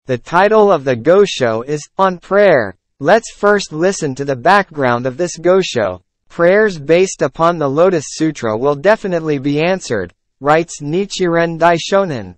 The title of the Gosho is, On Prayer. Let's first listen to the background of this Gosho. Prayers based upon the Lotus Sutra will definitely be answered, writes Nichiren Daishonin.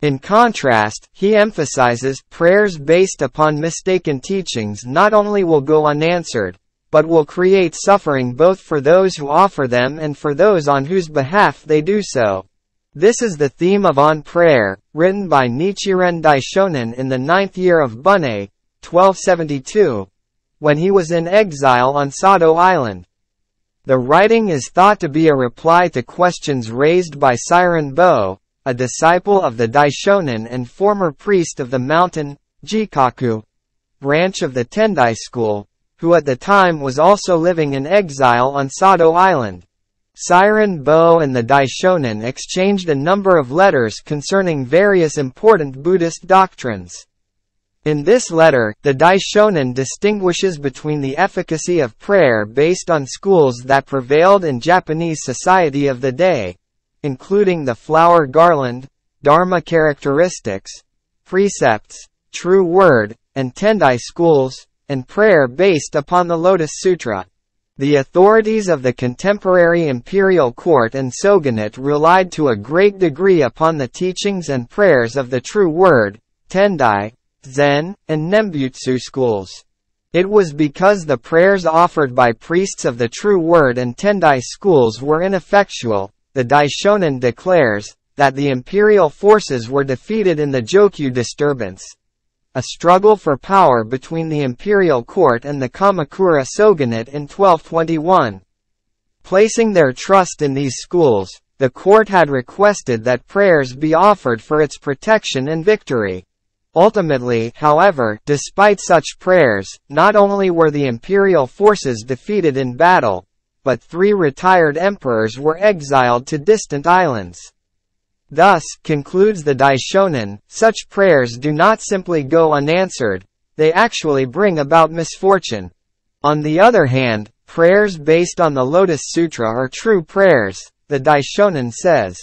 In contrast, he emphasizes, prayers based upon mistaken teachings not only will go unanswered, but will create suffering both for those who offer them and for those on whose behalf they do so. This is the theme of On Prayer, written by Nichiren Daishonin in the 9th year of Bun'ei, 1272, when he was in exile on Sado Island. The writing is thought to be a reply to questions raised by Sairen-bō, a disciple of the Daishonin and former priest of the mountain, Jikaku, branch of the Tendai school, who at the time was also living in exile on Sado Island. Sairen-bō and the Daishonin exchanged a number of letters concerning various important Buddhist doctrines. In this letter, the Daishonin distinguishes between the efficacy of prayer based on schools that prevailed in Japanese society of the day, including the Flower Garland, Dharma Characteristics, Precepts, True Word, and Tendai schools, and prayer based upon the Lotus Sutra. The authorities of the contemporary imperial court and shogunate relied to a great degree upon the teachings and prayers of the True Word, Tendai, Zen, and Nembutsu schools. It was because the prayers offered by priests of the True Word and Tendai schools were ineffectual, the Daishonin declares, that the imperial forces were defeated in the Jikaku disturbance, a struggle for power between the imperial court and the Kamakura shogunate in 1221. Placing their trust in these schools, the court had requested that prayers be offered for its protection and victory. Ultimately, however, despite such prayers, not only were the imperial forces defeated in battle, but 3 retired emperors were exiled to distant islands. Thus, concludes the Daishonin, such prayers do not simply go unanswered, they actually bring about misfortune. On the other hand, prayers based on the Lotus Sutra are true prayers, the Daishonin says.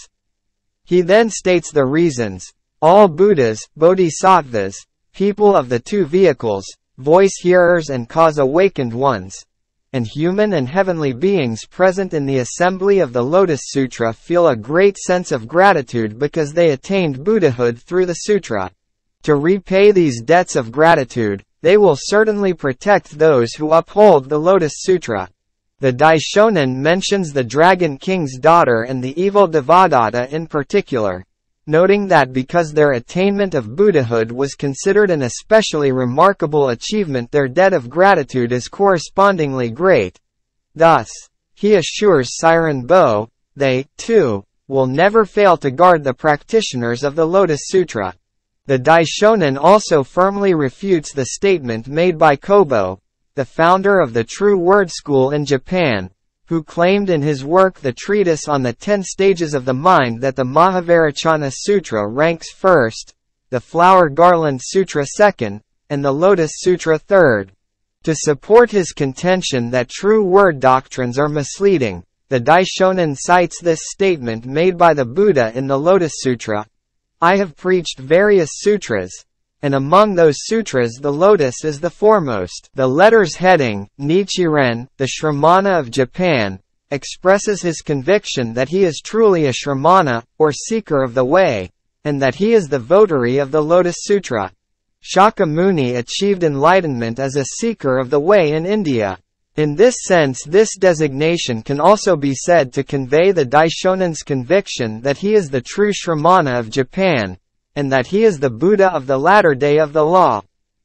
He then states the reasons. All Buddhas, Bodhisattvas, people of the 2 vehicles, voice hearers and cause awakened ones, and human and heavenly beings present in the assembly of the Lotus Sutra feel a great sense of gratitude because they attained Buddhahood through the sutra. To repay these debts of gratitude, they will certainly protect those who uphold the Lotus Sutra. The Daishonin mentions the Dragon King's daughter and the evil Devadatta in particular, noting that because their attainment of Buddhahood was considered an especially remarkable achievement, their debt of gratitude is correspondingly great. Thus, he assures Sairen-bō, they, too, will never fail to guard the practitioners of the Lotus Sutra. The Daishonin also firmly refutes the statement made by Kobo, the founder of the True Word School in Japan, who claimed in his work The Treatise on the 10 Stages of the Mind that the Mahavarachana Sutra ranks first, the Flower Garland Sutra second, and the Lotus Sutra third. To support his contention that true word doctrines are misleading, the Daishonin cites this statement made by the Buddha in the Lotus Sutra. I have preached various sutras, and among those sutras the lotus is the foremost. The letter's heading, Nichiren, the Shramana of Japan, expresses his conviction that he is truly a Shramana, or seeker of the way, and that he is the votary of the Lotus Sutra. Shakyamuni achieved enlightenment as a seeker of the way in India. In this sense, this designation can also be said to convey the Daishonin's conviction that he is the true Shramana of Japan, and that he is the Buddha of the latter day of the law.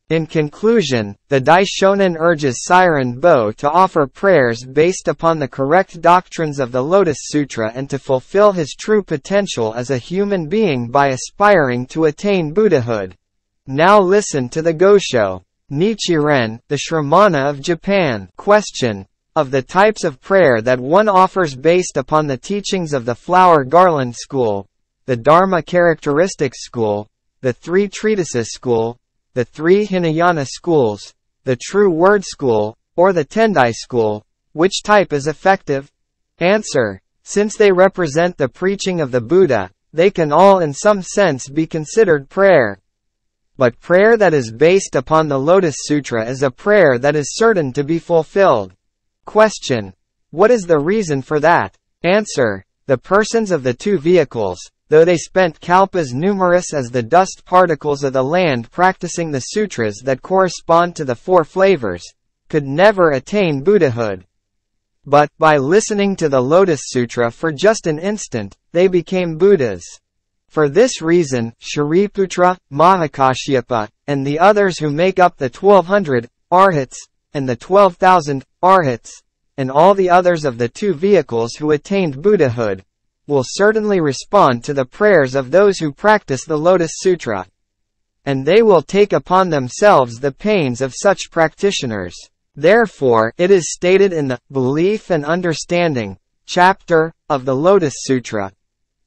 In conclusion, the Daishonin urges Sairen-bō to offer prayers based upon the correct doctrines of the Lotus Sutra and to fulfill his true potential as a human being by aspiring to attain Buddhahood. Now listen to the Gosho. Nichiren, the Shramana of Japan. Question. Of the types of prayer that one offers based upon the teachings of the Flower Garland School, the Dharma Characteristics School, the 3 Treatises School, the 3 Hinayana schools, the True Word School, or the Tendai School, which type is effective? Answer. Since they represent the preaching of the Buddha, they can all in some sense be considered prayer. But prayer that is based upon the Lotus Sutra is a prayer that is certain to be fulfilled. Question. What is the reason for that? Answer. The persons of the two vehicles, though they spent kalpas numerous as the dust particles of the land practicing the sutras that correspond to the four flavors, could never attain Buddhahood. But, by listening to the Lotus Sutra for just an instant, they became Buddhas. For this reason, Shariputra, Mahakashyapa, and the others who make up the 1200 arhats, and the 12,000 arhats, and all the others of the two vehicles who attained Buddhahood, will certainly respond to the prayers of those who practice the Lotus Sutra. And they will take upon themselves the pains of such practitioners. Therefore, it is stated in the Belief and Understanding chapter of the Lotus Sutra.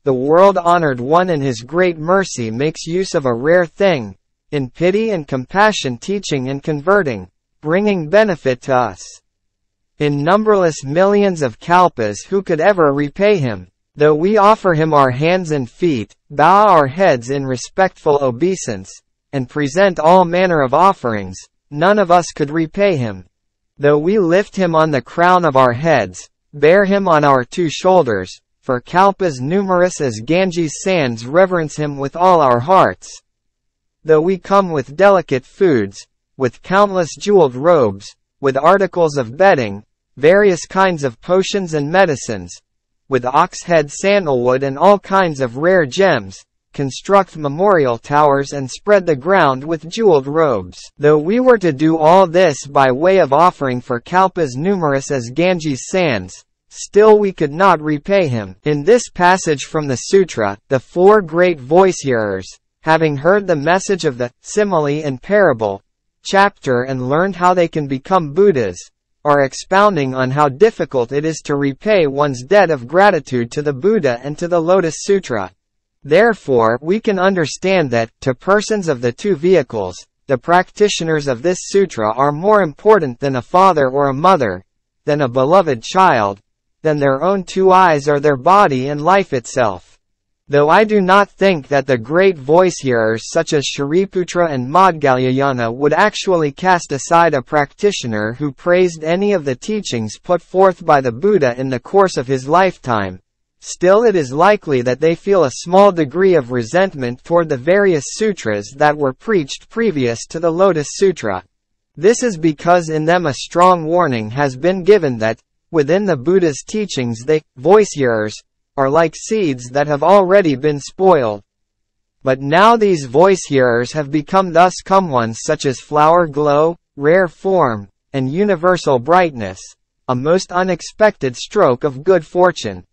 The world-honored one in his great mercy makes use of a rare thing, in pity and compassion teaching and converting, bringing benefit to us. In numberless millions of kalpas who could ever repay him, though we offer him our hands and feet, bow our heads in respectful obeisance, and present all manner of offerings, none of us could repay him. Though we lift him on the crown of our heads, bear him on our two shoulders, for kalpas numerous as Ganges sands reverence him with all our hearts. Though we come with delicate foods, with countless jeweled robes, with articles of bedding, various kinds of potions and medicines, with ox-head sandalwood and all kinds of rare gems, construct memorial towers and spread the ground with jeweled robes. Though we were to do all this by way of offering for kalpas numerous as Ganges sands, still we could not repay him. In this passage from the sutra, the four great voice-hearers, having heard the message of the simile and parable chapter and learned how they can become Buddhas, are expounding on how difficult it is to repay one's debt of gratitude to the Buddha and to the Lotus Sutra. Therefore, we can understand that, to persons of the two vehicles, the practitioners of this sutra are more important than a father or a mother, than a beloved child, than their own two eyes or their body and life itself. Though I do not think that the great voice-hearers such as Shariputra and Maudgalyayana would actually cast aside a practitioner who praised any of the teachings put forth by the Buddha in the course of his lifetime, still it is likely that they feel a small degree of resentment toward the various sutras that were preached previous to the Lotus Sutra. This is because in them a strong warning has been given that, within the Buddha's teachings they, voice-hearers, are like seeds that have already been spoiled. But now these voice-hearers have become thus come ones such as flower glow, rare form, and universal brightness, a most unexpected stroke of good fortune.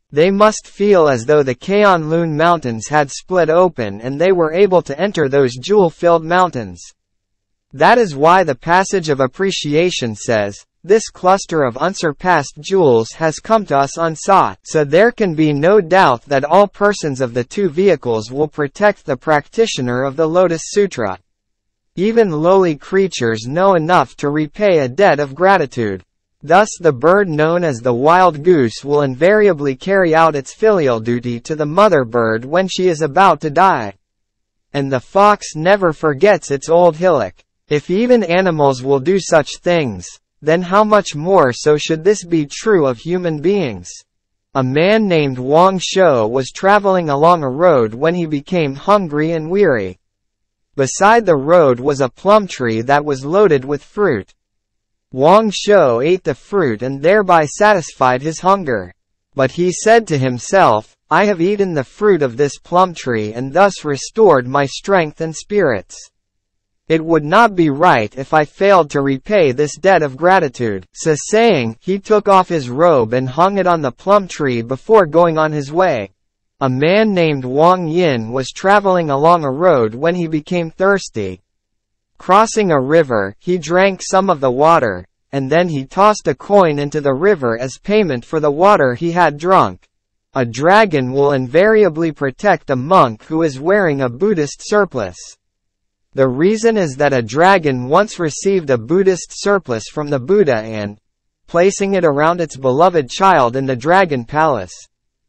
They must feel as though the K'anlun mountains had split open and they were able to enter those jewel-filled mountains. That is why the passage of appreciation says, "This cluster of unsurpassed jewels has come to us unsought." So there can be no doubt that all persons of the two vehicles will protect the practitioner of the Lotus Sutra. Even lowly creatures know enough to repay a debt of gratitude. Thus the bird known as the wild goose will invariably carry out its filial duty to the mother bird when she is about to die. And the fox never forgets its old hillock. If even animals will do such things, then how much more so should this be true of human beings? A man named Wang Shou was traveling along a road when he became hungry and weary. Beside the road was a plum tree that was loaded with fruit. Wang Shou ate the fruit and thereby satisfied his hunger. But he said to himself, "I have eaten the fruit of this plum tree and thus restored my strength and spirits. It would not be right if I failed to repay this debt of gratitude." So saying, he took off his robe and hung it on the plum tree before going on his way. A man named Wang Yin was traveling along a road when he became thirsty. Crossing a river, he drank some of the water, and then he tossed a coin into the river as payment for the water he had drunk. A dragon will invariably protect a monk who is wearing a Buddhist surplice. The reason is that a dragon once received a Buddhist surplice from the Buddha and, placing it around its beloved child in the dragon palace,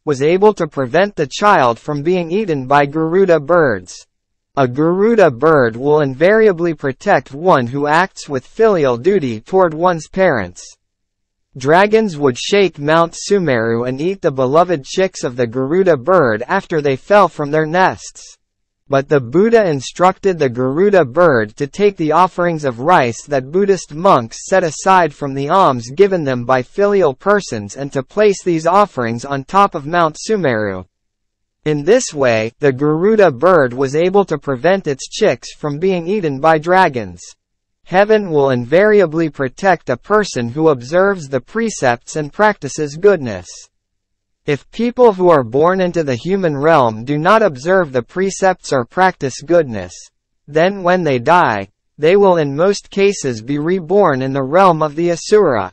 was able to prevent the child from being eaten by Garuda birds. A Garuda bird will invariably protect one who acts with filial duty toward one's parents. Dragons would shake Mount Sumeru and eat the beloved chicks of the Garuda bird after they fell from their nests. But the Buddha instructed the Garuda bird to take the offerings of rice that Buddhist monks set aside from the alms given them by filial persons and to place these offerings on top of Mount Sumeru. In this way, the Garuda bird was able to prevent its chicks from being eaten by dragons. Heaven will invariably protect a person who observes the precepts and practices goodness. If people who are born into the human realm do not observe the precepts or practice goodness, then when they die, they will in most cases be reborn in the realm of the Asura.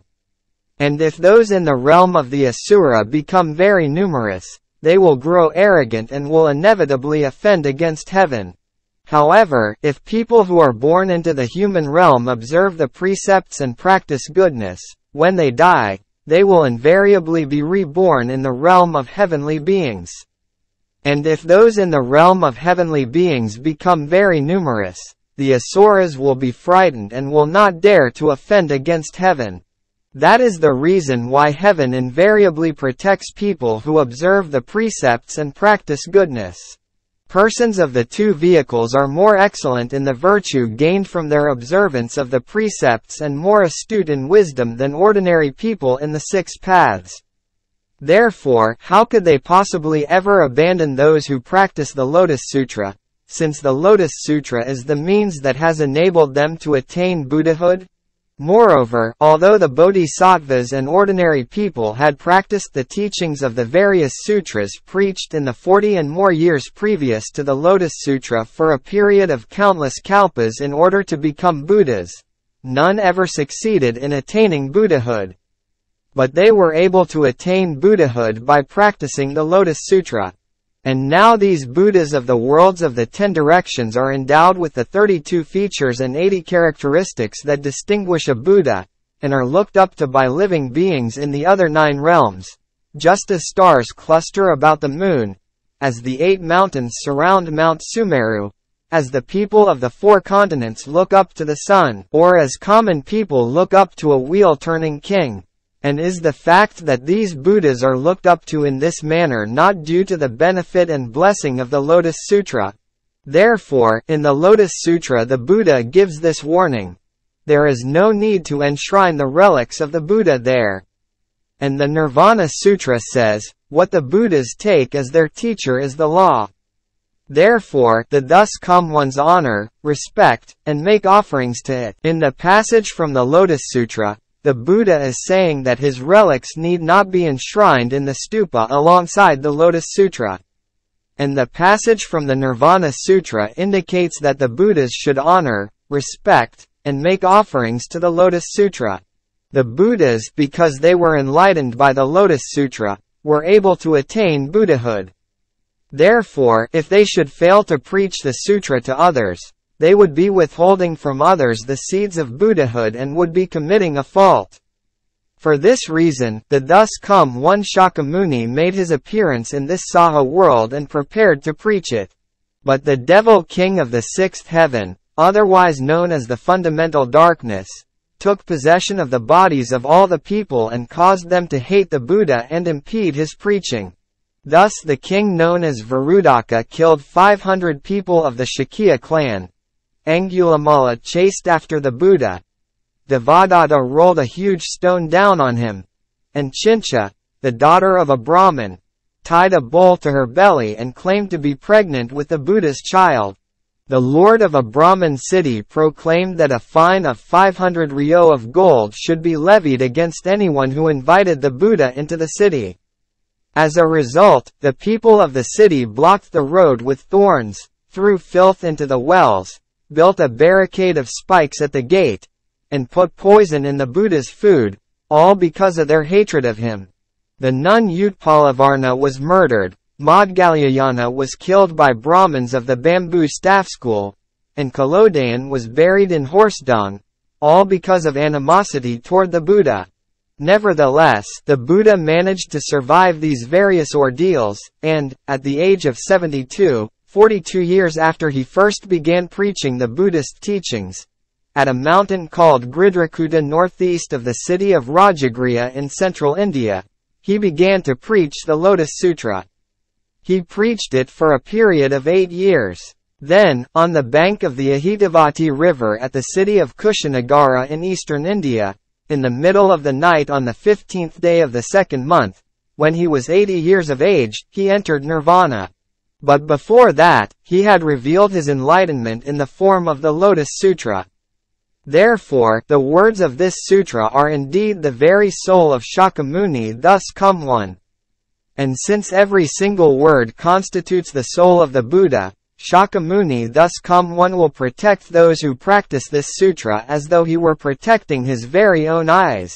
And if those in the realm of the Asura become very numerous, they will grow arrogant and will inevitably offend against heaven. However, if people who are born into the human realm observe the precepts and practice goodness, when they die, they will invariably be reborn in the realm of heavenly beings. And if those in the realm of heavenly beings become very numerous, the Asuras will be frightened and will not dare to offend against heaven. That is the reason why heaven invariably protects people who observe the precepts and practice goodness. Persons of the two vehicles are more excellent in the virtue gained from their observance of the precepts and more astute in wisdom than ordinary people in the six paths. Therefore, how could they possibly ever abandon those who practice the Lotus Sutra, since the Lotus Sutra is the means that has enabled them to attain Buddhahood? Moreover, although the bodhisattvas and ordinary people had practiced the teachings of the various sutras preached in the 40 and more years previous to the Lotus Sutra for a period of countless kalpas in order to become Buddhas, none ever succeeded in attaining Buddhahood. But they were able to attain Buddhahood by practicing the Lotus Sutra. And now these Buddhas of the worlds of the 10 directions are endowed with the 32 features and 80 characteristics that distinguish a Buddha, and are looked up to by living beings in the other 9 realms, just as stars cluster about the moon, as the 8 mountains surround Mount Sumeru, as the people of the 4 continents look up to the sun, or as common people look up to a wheel-turning king. And is the fact that these Buddhas are looked up to in this manner not due to the benefit and blessing of the Lotus Sutra? Therefore, in the Lotus Sutra the Buddha gives this warning. There is no need to enshrine the relics of the Buddha there. And the Nirvana Sutra says, what the Buddhas take as their teacher is the law. Therefore, the thus come one's honor, respect, and make offerings to it. In the passage from the Lotus Sutra, the Buddha is saying that his relics need not be enshrined in the stupa alongside the Lotus Sutra. And the passage from the Nirvana Sutra indicates that the Buddhas should honor, respect, and make offerings to the Lotus Sutra. The Buddhas, because they were enlightened by the Lotus Sutra, were able to attain Buddhahood. Therefore, if they should fail to preach the sutra to others, they would be withholding from others the seeds of Buddhahood and would be committing a fault. For this reason, the thus come one Shakyamuni made his appearance in this Saha world and prepared to preach it. But the devil king of the 6th heaven, otherwise known as the fundamental darkness, took possession of the bodies of all the people and caused them to hate the Buddha and impede his preaching. Thus the king known as Varudaka killed 500 people of the Shakya clan. Angulimala chased after the Buddha. Devadatta rolled a huge stone down on him. And Chincha, the daughter of a Brahmin, tied a bowl to her belly and claimed to be pregnant with the Buddha's child. The lord of a Brahmin city proclaimed that a fine of 500 ryo of gold should be levied against anyone who invited the Buddha into the city. As a result, the people of the city blocked the road with thorns, threw filth into the wells, built a barricade of spikes at the gate, and put poison in the Buddha's food, all because of their hatred of him. The nun Utpalavarna was murdered, Madgalyayana was killed by Brahmins of the bamboo staff school, and Kalodayan was buried in horse dung, all because of animosity toward the Buddha. Nevertheless, the Buddha managed to survive these various ordeals, and, at the age of 72, 42 years after he first began preaching the Buddhist teachings, at a mountain called Gridhrakuta northeast of the city of Rajagriha in central India, he began to preach the Lotus Sutra. He preached it for a period of 8 years. Then, on the bank of the Ahitavati river at the city of Kushinagara in eastern India, in the middle of the night on the 15th day of the second month, when he was 80 years of age, he entered nirvana. But before that, he had revealed his enlightenment in the form of the Lotus Sutra. Therefore, the words of this sutra are indeed the very soul of Shakyamuni, thus come one. And since every single word constitutes the soul of the Buddha, Shakyamuni thus come one will protect those who practice this sutra as though he were protecting his very own eyes.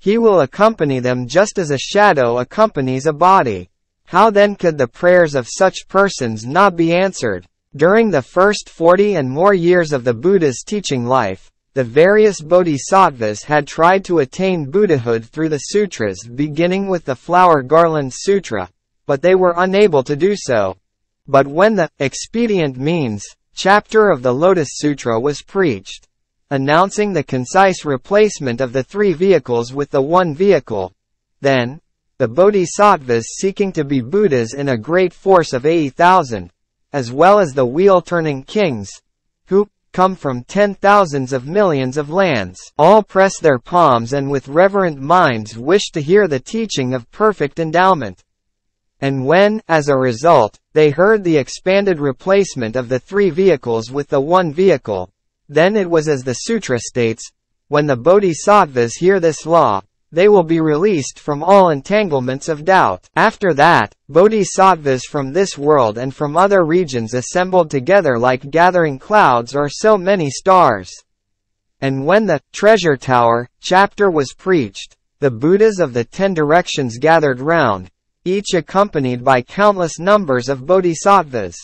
He will accompany them just as a shadow accompanies a body. How then could the prayers of such persons not be answered? During the first 40 and more years of the Buddha's teaching life, the various bodhisattvas had tried to attain Buddhahood through the sutras beginning with the Flower Garland Sutra, but they were unable to do so. But when the expedient means chapter of the Lotus Sutra was preached, announcing the concise replacement of the 3 vehicles with the 1 vehicle, then, the bodhisattvas seeking to be Buddhas in a great force of 80,000, as well as the wheel-turning kings, who come from 10,000s of millions of lands, all press their palms and with reverent minds wish to hear the teaching of perfect endowment. And when, as a result, they heard the expanded replacement of the 3 vehicles with the 1 vehicle, then it was as the sutra states, when the bodhisattvas hear this law, they will be released from all entanglements of doubt. After that, bodhisattvas from this world and from other regions assembled together like gathering clouds or so many stars. And when the treasure tower chapter was preached, the Buddhas of the 10 directions gathered round, each accompanied by countless numbers of bodhisattvas.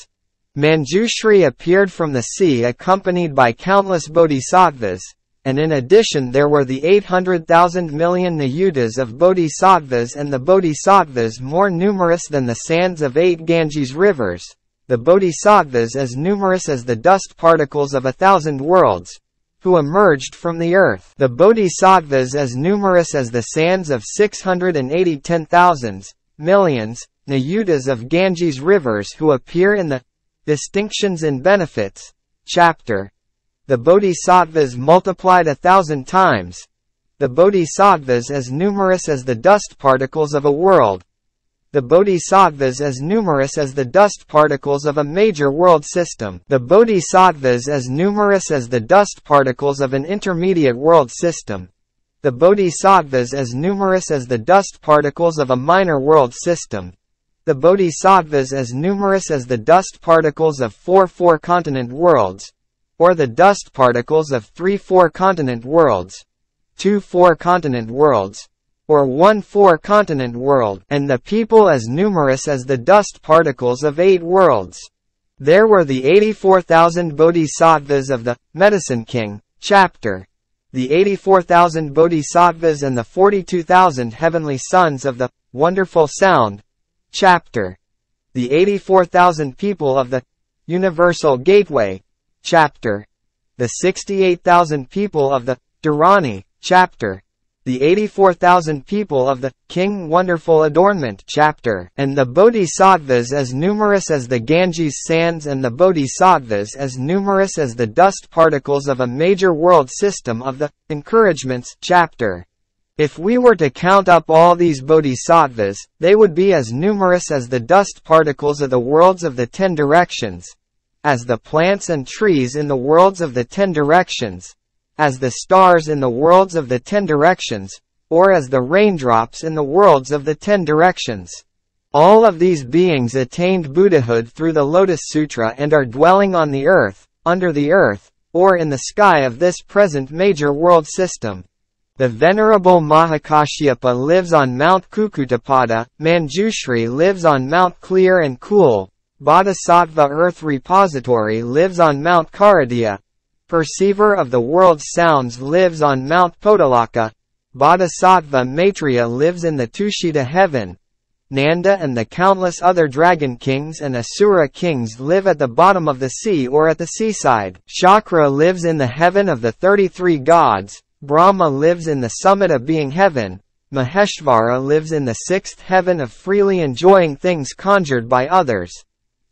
Manjushri appeared from the sea accompanied by countless bodhisattvas, and in addition there were the 800,000 million nayutas of bodhisattvas and the bodhisattvas more numerous than the sands of 8 Ganges rivers, the bodhisattvas as numerous as the dust particles of 1,000 worlds, who emerged from the earth, the bodhisattvas as numerous as the sands of 680 10,000s, millions, nayutas of Ganges rivers who appear in the Distinctions in Benefits chapter. The bodhisattvas multiplied 1,000 times. The bodhisattvas as numerous as the dust particles of a world. The bodhisattvas as numerous as the dust particles of a major world system. The bodhisattvas as numerous as the dust particles of an intermediate world system. The bodhisattvas as numerous as the dust particles of a minor world system. The bodhisattvas as numerous as the dust particles of 4 four-continent worlds, or the dust particles of 3 four-continent worlds, 2 four-continent worlds, or 1 four-continent world, and the people as numerous as the dust particles of 8 worlds. There were the 84,000 bodhisattvas of the Medicine King chapter, the 84,000 bodhisattvas and the 42,000 heavenly sons of the Wonderful Sound chapter, the 84,000 people of the Universal Gateway chapter, the 68,000 people of the Dharani chapter, the 84,000 people of the King Wonderful Adornment chapter, and the bodhisattvas as numerous as the Ganges sands and the bodhisattvas as numerous as the dust particles of a major world system of the Encouragements chapter. If we were to count up all these bodhisattvas, they would be as numerous as the dust particles of the worlds of the 10 directions, as the plants and trees in the worlds of the 10 directions, as the stars in the worlds of the 10 directions, or as the raindrops in the worlds of the 10 directions. All of these beings attained Buddhahood through the Lotus Sutra and are dwelling on the earth, under the earth, or in the sky of this present major world system. The Venerable Mahakashyapa lives on Mount Kukutapada, Manjushri lives on Mount Clear and Cool, Bodhisattva Earth Repository lives on Mount Karadya, Perceiver of the World's Sounds lives on Mount Podalaka, Bodhisattva Maitreya lives in the Tushita Heaven, Nanda and the countless other dragon kings and Asura kings live at the bottom of the sea or at the seaside. Shakra lives in the heaven of the 33 gods, Brahma lives in the summit of being heaven, Maheshvara lives in the 6th heaven of freely enjoying things conjured by others.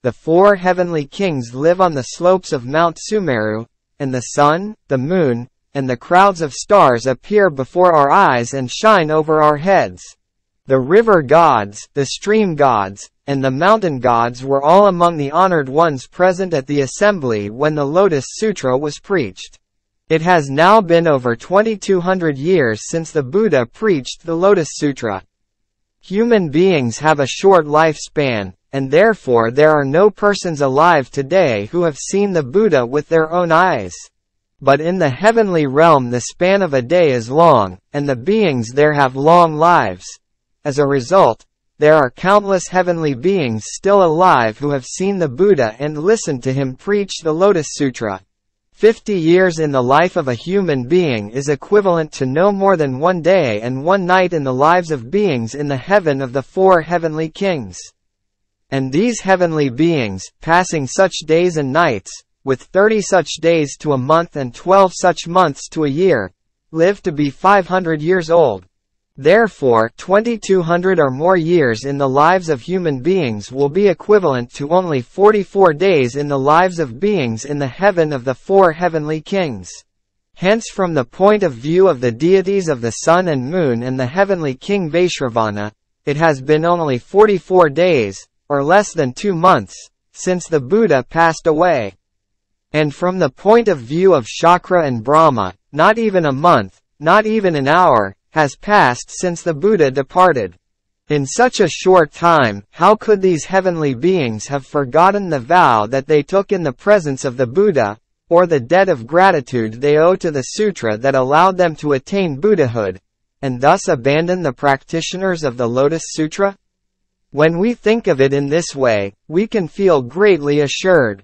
The 4 heavenly kings live on the slopes of Mount Sumeru, and the sun, the moon, and the crowds of stars appear before our eyes and shine over our heads. The river gods, the stream gods, and the mountain gods were all among the honored ones present at the assembly when the Lotus Sutra was preached. It has now been over 2200 years since the Buddha preached the Lotus Sutra. Human beings have a short lifespan, and therefore there are no persons alive today who have seen the Buddha with their own eyes. But in the heavenly realm the span of a day is long, and the beings there have long lives. As a result, there are countless heavenly beings still alive who have seen the Buddha and listened to him preach the Lotus Sutra. 50 years in the life of a human being is equivalent to no more than 1 day and 1 night in the lives of beings in the heaven of the 4 heavenly kings. And these heavenly beings, passing such days and nights, with 30 such days to a month and 12 such months to a year, live to be 500 years old. Therefore, 2200 or more years in the lives of human beings will be equivalent to only 44 days in the lives of beings in the heaven of the 4 heavenly kings. Hence, from the point of view of the deities of the sun and moon and the heavenly king Vaishravana, it has been only 44 days, or less than 2 months, since the Buddha passed away. And from the point of view of Shakra and Brahma, not even a month, not even an hour, has passed since the Buddha departed. In such a short time, how could these heavenly beings have forgotten the vow that they took in the presence of the Buddha, or the debt of gratitude they owe to the sutra that allowed them to attain Buddhahood, and thus abandon the practitioners of the Lotus Sutra? When we think of it in this way, we can feel greatly assured.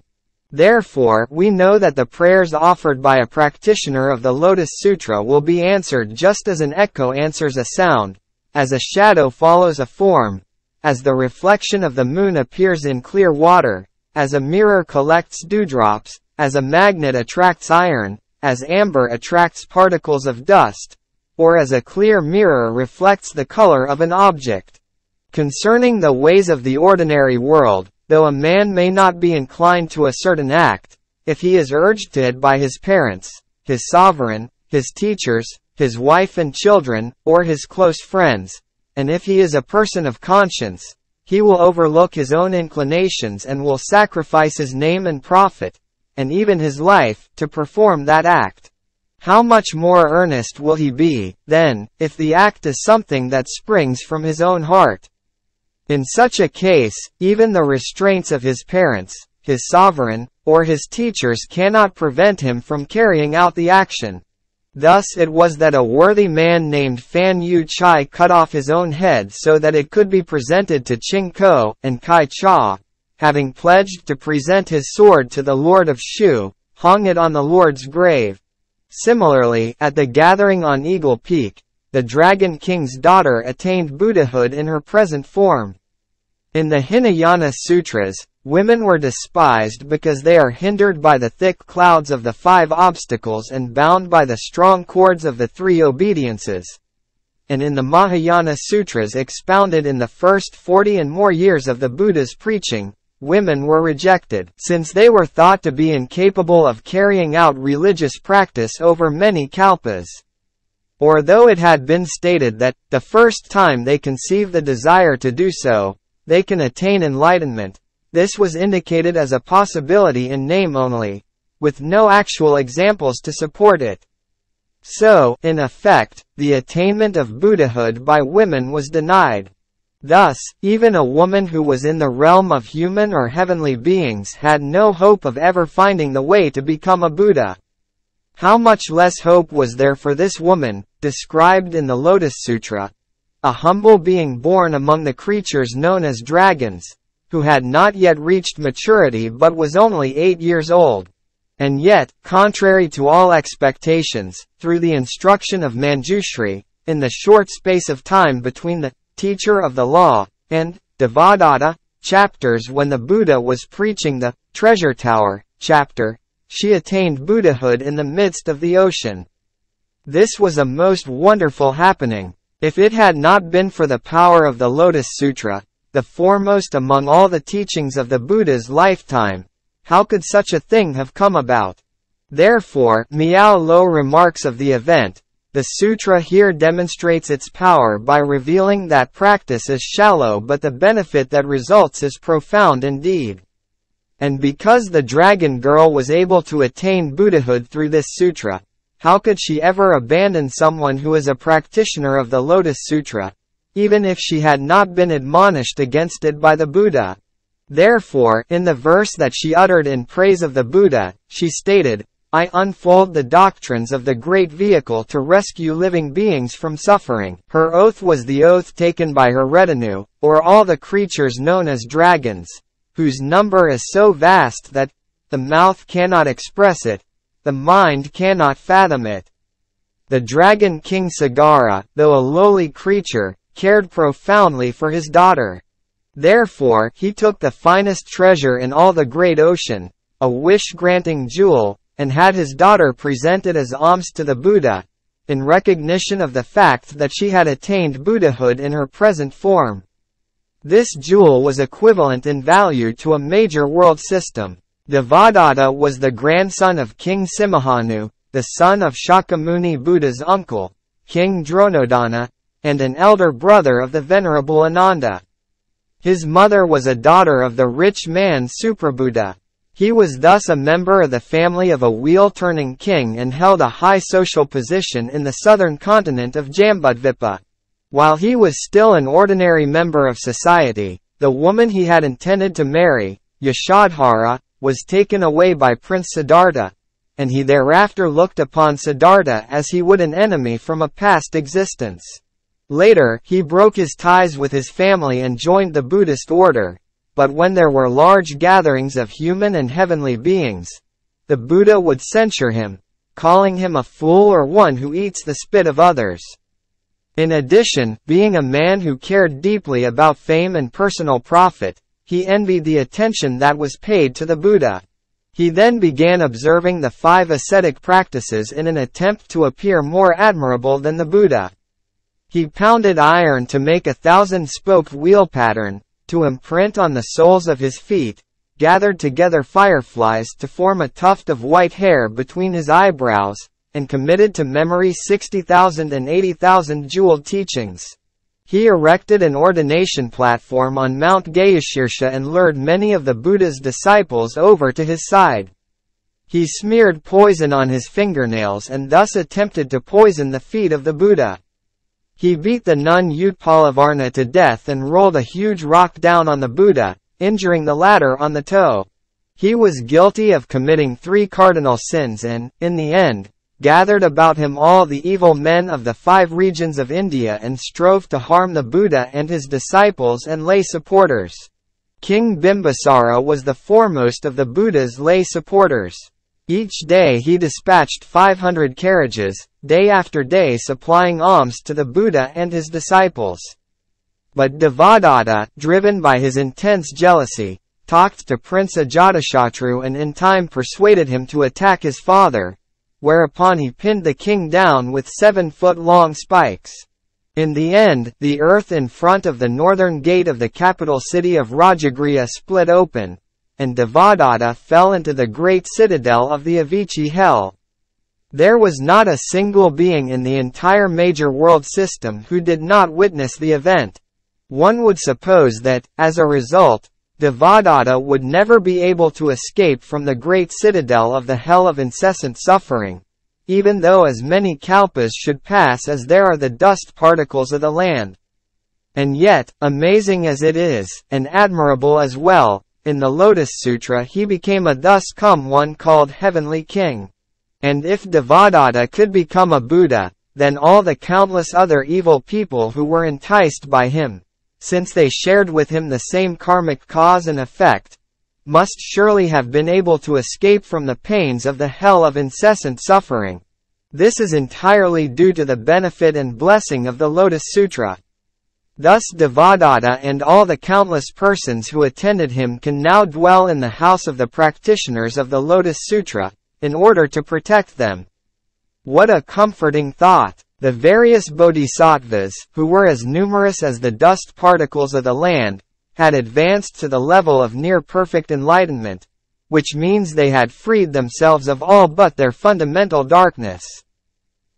Therefore, we know that the prayers offered by a practitioner of the Lotus Sutra will be answered just as an echo answers a sound, as a shadow follows a form, as the reflection of the moon appears in clear water, as a mirror collects dewdrops, as a magnet attracts iron, as amber attracts particles of dust, or as a clear mirror reflects the color of an object. Concerning the ways of the ordinary world, though a man may not be inclined to a certain act, if he is urged to it by his parents, his sovereign, his teachers, his wife and children, or his close friends, and if he is a person of conscience, he will overlook his own inclinations and will sacrifice his name and profit, and even his life, to perform that act. How much more earnest will he be, then, if the act is something that springs from his own heart? In such a case, even the restraints of his parents, his sovereign, or his teachers cannot prevent him from carrying out the action. Thus it was that a worthy man named Fan Yu Chai cut off his own head so that it could be presented to Ching Ko, and Kai Cha, having pledged to present his sword to the Lord of Shu, hung it on the Lord's grave. Similarly, at the gathering on Eagle Peak, the Dragon King's daughter attained Buddhahood in her present form. In the Hinayana Sutras, women were despised because they are hindered by the thick clouds of the 5 obstacles and bound by the strong cords of the 3 obediences. And in the Mahayana Sutras expounded in the first 40 and more years of the Buddha's preaching, women were rejected, since they were thought to be incapable of carrying out religious practice over many kalpas. Or though it had been stated that, the first time they conceive the desire to do so, they can attain enlightenment, this was indicated as a possibility in name only, with no actual examples to support it. So, in effect, the attainment of Buddhahood by women was denied. Thus, even a woman who was in the realm of human or heavenly beings had no hope of ever finding the way to become a Buddha. How much less hope was there for this woman, described in the Lotus Sutra, a humble being born among the creatures known as dragons, who had not yet reached maturity but was only 8 years old. And yet, contrary to all expectations, through the instruction of Manjushri, in the short space of time between the teacher of the law and Devadatta chapters. When the Buddha was preaching the Treasure Tower chapter, she attained Buddhahood in the midst of the ocean. This was a most wonderful happening. If it had not been for the power of the Lotus Sutra, the foremost among all the teachings of the Buddha's lifetime, how could such a thing have come about? Therefore, Miao Lo remarks of the event, the sutra here demonstrates its power by revealing that practice is shallow but the benefit that results is profound indeed. And because the dragon girl was able to attain Buddhahood through this sutra, how could she ever abandon someone who is a practitioner of the Lotus Sutra, even if she had not been admonished against it by the Buddha? Therefore, in the verse that she uttered in praise of the Buddha, she stated, "I unfold the doctrines of the great vehicle to rescue living beings from suffering." Her oath was the oath taken by her retinue, or all the creatures known as dragons, whose number is so vast that the mouth cannot express it, the mind cannot fathom it. The dragon king Sagara, though a lowly creature, cared profoundly for his daughter. Therefore, he took the finest treasure in all the great ocean, a wish-granting jewel, and had his daughter presented as alms to the Buddha, in recognition of the fact that she had attained Buddhahood in her present form. This jewel was equivalent in value to a major world system. Devadatta was the grandson of King Simahanu, the son of Shakyamuni Buddha's uncle, King Dronodana, and an elder brother of the Venerable Ananda. His mother was a daughter of the rich man Suprabuddha. He was thus a member of the family of a wheel-turning king and held a high social position in the southern continent of Jambudvipa. While he was still an ordinary member of society, the woman he had intended to marry, Yashodhara, was taken away by Prince Siddhartha, and he thereafter looked upon Siddhartha as he would an enemy from a past existence. Later, he broke his ties with his family and joined the Buddhist order, but when there were large gatherings of human and heavenly beings, the Buddha would censure him, calling him a fool or one who eats the spit of others. In addition, being a man who cared deeply about fame and personal profit, he envied the attention that was paid to the Buddha. He then began observing the 5 ascetic practices in an attempt to appear more admirable than the Buddha. He pounded iron to make a 1,000-spoked wheel pattern, to imprint on the soles of his feet, gathered together fireflies to form a tuft of white hair between his eyebrows, and committed to memory 60,000 and 80,000 jeweled teachings. He erected an ordination platform on Mount Gayashirsha and lured many of the Buddha's disciples over to his side. He smeared poison on his fingernails and thus attempted to poison the feet of the Buddha. He beat the nun Utpalavarna to death and rolled a huge rock down on the Buddha, injuring the latter on the toe. He was guilty of committing 3 cardinal sins and, in the end, gathered about him all the evil men of the 5 regions of India and strove to harm the Buddha and his disciples and lay supporters. King Bimbisara was the foremost of the Buddha's lay supporters. Each day he dispatched 500 carriages, day after day supplying alms to the Buddha and his disciples. But Devadatta, driven by his intense jealousy, talked to Prince Ajatashatru and in time persuaded him to attack his father, whereupon he pinned the king down with 7-foot-long spikes. In the end, the earth in front of the northern gate of the capital city of Rajagriha split open, and Devadatta fell into the great citadel of the Avicii hell. There was not a single being in the entire major world system who did not witness the event. One would suppose that, as a result, Devadatta would never be able to escape from the great citadel of the hell of incessant suffering, even though as many kalpas should pass as there are the dust particles of the land. And yet, amazing as it is, and admirable as well, in the Lotus Sutra he became a thus come one called Heavenly King. And if Devadatta could become a Buddha, then all the countless other evil people who were enticed by him, since they shared with him the same karmic cause and effect, must surely have been able to escape from the pains of the hell of incessant suffering. This is entirely due to the benefit and blessing of the Lotus Sutra. Thus Devadatta and all the countless persons who attended him can now dwell in the house of the practitioners of the Lotus Sutra, in order to protect them. What a comforting thought! The various bodhisattvas, who were as numerous as the dust particles of the land, had advanced to the level of near-perfect enlightenment, which means they had freed themselves of all but their fundamental darkness.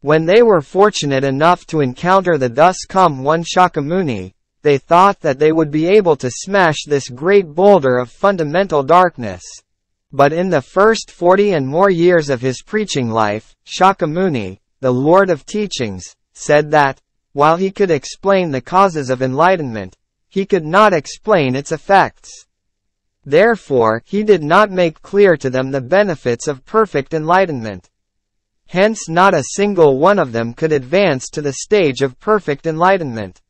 When they were fortunate enough to encounter the thus come one Shakyamuni, they thought that they would be able to smash this great boulder of fundamental darkness. But in the first 40 and more years of his preaching life, Shakyamuni, the Lord of Teachings, said that, while he could explain the causes of enlightenment, he could not explain its effects. Therefore, he did not make clear to them the benefits of perfect enlightenment. Hence not a single one of them could advance to the stage of perfect enlightenment.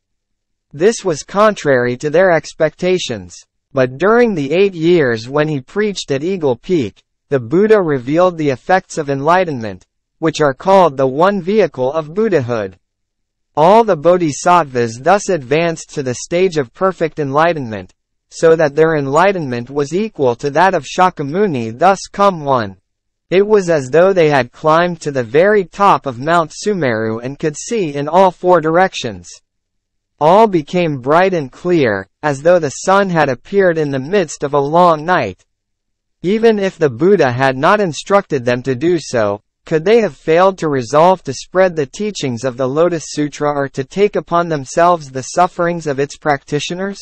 This was contrary to their expectations. But during the 8 years when he preached at Eagle Peak, the Buddha revealed the effects of enlightenment, which are called the one vehicle of Buddhahood. All the bodhisattvas thus advanced to the stage of perfect enlightenment, so that their enlightenment was equal to that of Shakyamuni thus come one. It was as though they had climbed to the very top of Mount Sumeru and could see in all 4 directions. All became bright and clear, as though the sun had appeared in the midst of a long night. Even if the Buddha had not instructed them to do so, could they have failed to resolve to spread the teachings of the Lotus Sutra or to take upon themselves the sufferings of its practitioners?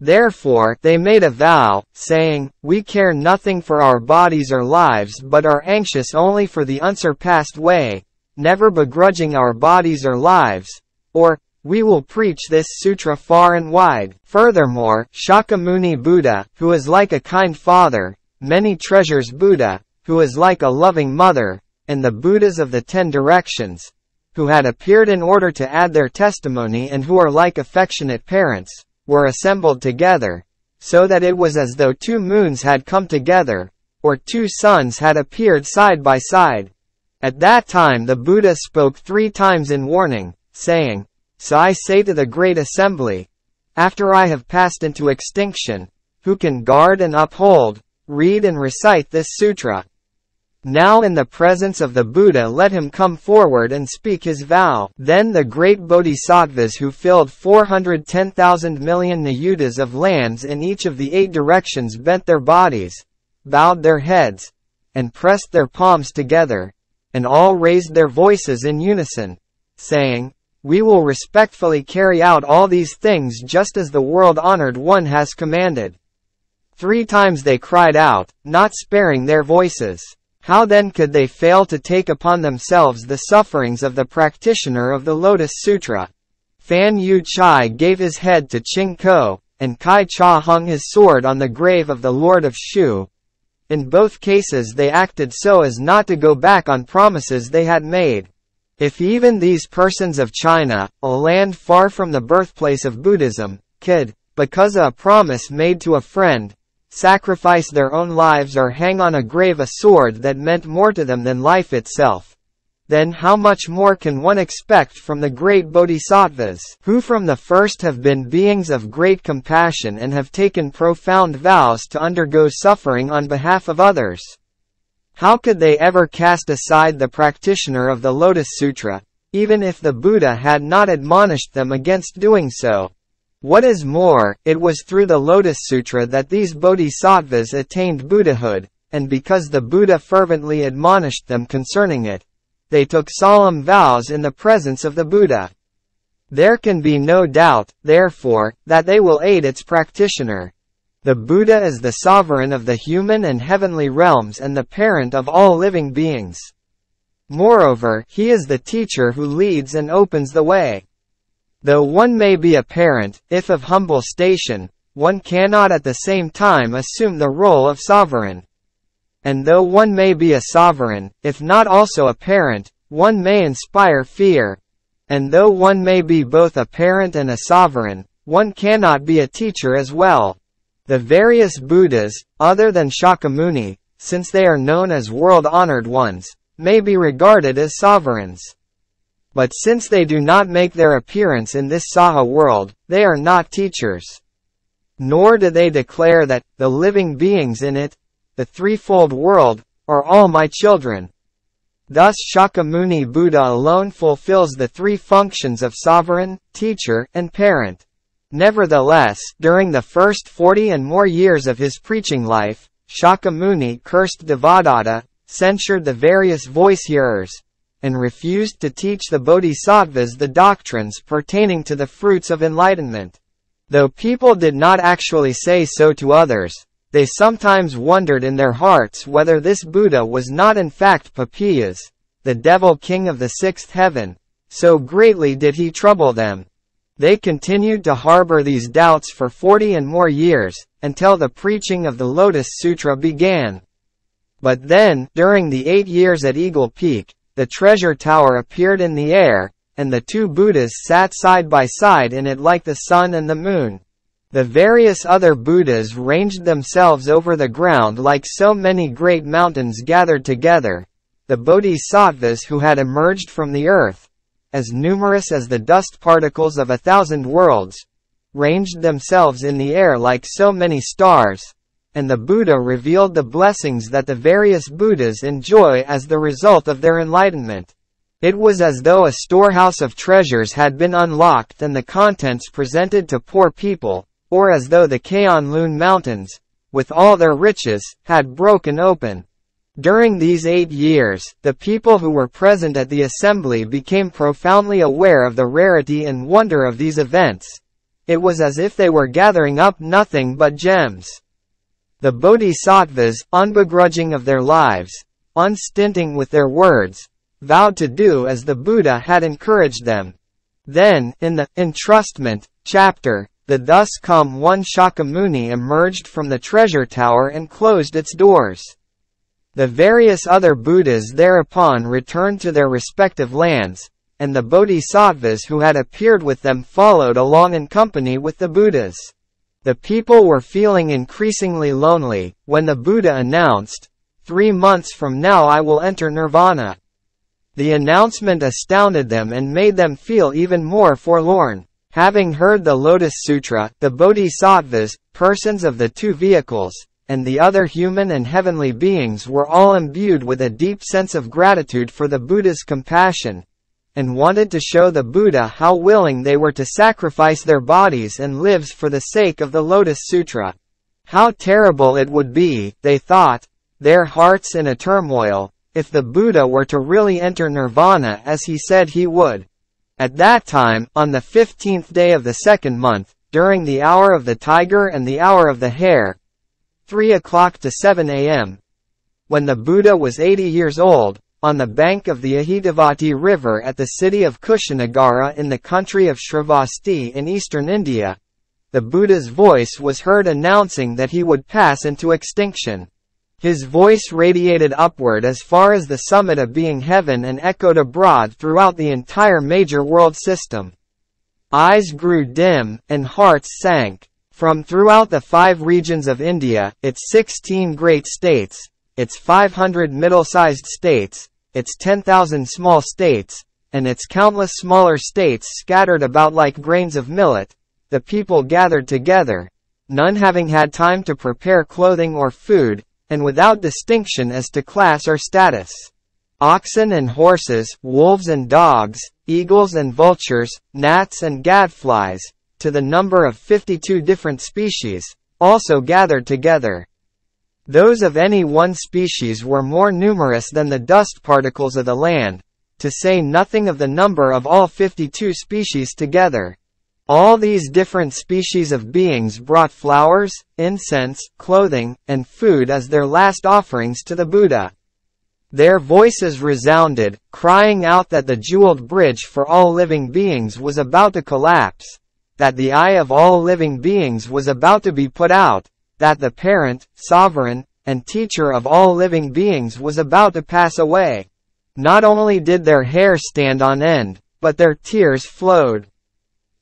Therefore, they made a vow, saying, "We care nothing for our bodies or lives but are anxious only for the unsurpassed way, never begrudging our bodies or lives," or, "We will preach this sutra far and wide." Furthermore, Shakyamuni Buddha, who is like a kind father, many treasures Buddha, who is like a loving mother, and the Buddhas of the 10 directions, who had appeared in order to add their testimony and who are like affectionate parents, were assembled together, so that it was as though 2 moons had come together, or 2 suns had appeared side by side. At that time the Buddha spoke 3 times in warning, saying, "So I say to the great assembly, after I have passed into extinction, who can guard and uphold, read and recite this sutra? Now in the presence of the Buddha let him come forward and speak his vow." Then the great bodhisattvas who filled 410,000 million niyutas of lands in each of the 8 directions bent their bodies, bowed their heads, and pressed their palms together, and all raised their voices in unison, saying, "We will respectfully carry out all these things just as the world-honored one has commanded." 3 times they cried out, not sparing their voices. How then could they fail to take upon themselves the sufferings of the practitioner of the Lotus Sutra? Fan Yu Chai gave his head to Ching Ko, and Kai Cha hung his sword on the grave of the Lord of Shu. In both cases they acted so as not to go back on promises they had made. If even these persons of China, a land far from the birthplace of Buddhism, could, because of a promise made to a friend, sacrifice their own lives or hang on a grave a sword that meant more to them than life itself, then how much more can one expect from the great bodhisattvas, who from the first have been beings of great compassion and have taken profound vows to undergo suffering on behalf of others? How could they ever cast aside the practitioner of the Lotus Sutra, even if the Buddha had not admonished them against doing so? What is more, it was through the Lotus Sutra that these bodhisattvas attained Buddhahood, and because the Buddha fervently admonished them concerning it, they took solemn vows in the presence of the Buddha. There can be no doubt, therefore, that they will aid its practitioner. The Buddha is the sovereign of the human and heavenly realms and the parent of all living beings. Moreover, he is the teacher who leads and opens the way. Though one may be a parent, if of humble station, one cannot at the same time assume the role of sovereign. And though one may be a sovereign, if not also a parent, one may inspire fear. And though one may be both a parent and a sovereign, one cannot be a teacher as well. The various Buddhas, other than Shakyamuni, since they are known as world-honored ones, may be regarded as sovereigns. But since they do not make their appearance in this Saha world, they are not teachers. Nor do they declare that, the living beings in it, the threefold world, are all my children. Thus Shakyamuni Buddha alone fulfills the three functions of sovereign, teacher, and parent. Nevertheless, during the first 40 and more years of his preaching life, Shakyamuni cursed Devadatta, censured the various voice-hearers, and refused to teach the bodhisattvas the doctrines pertaining to the fruits of enlightenment. Though people did not actually say so to others, they sometimes wondered in their hearts whether this Buddha was not in fact Papiyas, the devil king of the sixth heaven, so greatly did he trouble them. They continued to harbor these doubts for 40 and more years, until the preaching of the Lotus Sutra began. But then, during the 8 years at Eagle Peak, the treasure tower appeared in the air, and the two Buddhas sat side by side in it like the sun and the moon. The various other Buddhas ranged themselves over the ground like so many great mountains gathered together. The bodhisattvas who had emerged from the earth, as numerous as the dust particles of 1,000 worlds, ranged themselves in the air like so many stars, and the Buddha revealed the blessings that the various Buddhas enjoy as the result of their enlightenment. It was as though a storehouse of treasures had been unlocked and the contents presented to poor people, or as though the K'anlun Mountains, with all their riches, had broken open. During these 8 years, the people who were present at the assembly became profoundly aware of the rarity and wonder of these events. It was as if they were gathering up nothing but gems. The bodhisattvas, unbegrudging of their lives, unstinting with their words, vowed to do as the Buddha had encouraged them. Then, in the entrustment chapter, the thus come one Shakyamuni emerged from the treasure tower and closed its doors. The various other Buddhas thereupon returned to their respective lands, and the bodhisattvas who had appeared with them followed along in company with the Buddhas. The people were feeling increasingly lonely, when the Buddha announced, 3 months from now I will enter nirvana. The announcement astounded them and made them feel even more forlorn. Having heard the Lotus Sutra, the bodhisattvas, persons of the two vehicles, and the other human and heavenly beings were all imbued with a deep sense of gratitude for the Buddha's compassion, and wanted to show the Buddha how willing they were to sacrifice their bodies and lives for the sake of the Lotus Sutra. How terrible it would be, they thought, their hearts in a turmoil, if the Buddha were to really enter nirvana as he said he would. At that time, on the 15th day of the second month, during the hour of the tiger and the hour of the hare, 3 o'clock to 7 a.m., when the Buddha was 80 years old, on the bank of the Ahitavati River at the city of Kushinagara in the country of Shravasti in eastern India, the Buddha's voice was heard announcing that he would pass into extinction. His voice radiated upward as far as the summit of being heaven and echoed abroad throughout the entire major world system. Eyes grew dim, and hearts sank. From throughout the 5 regions of India, its 16 great states, its 500 middle-sized states, its 10,000 small states, and its countless smaller states scattered about like grains of millet, the people gathered together, none having had time to prepare clothing or food, and without distinction as to class or status. Oxen and horses, wolves and dogs, eagles and vultures, gnats and gadflies, to the number of 52 different species, also gathered together. Those of any one species were more numerous than the dust particles of the land, to say nothing of the number of all 52 species together. All these different species of beings brought flowers, incense, clothing, and food as their last offerings to the Buddha. Their voices resounded, crying out that the jeweled bridge for all living beings was about to collapse, that the eye of all living beings was about to be put out, that the parent, sovereign, and teacher of all living beings was about to pass away. Not only did their hair stand on end, but their tears flowed.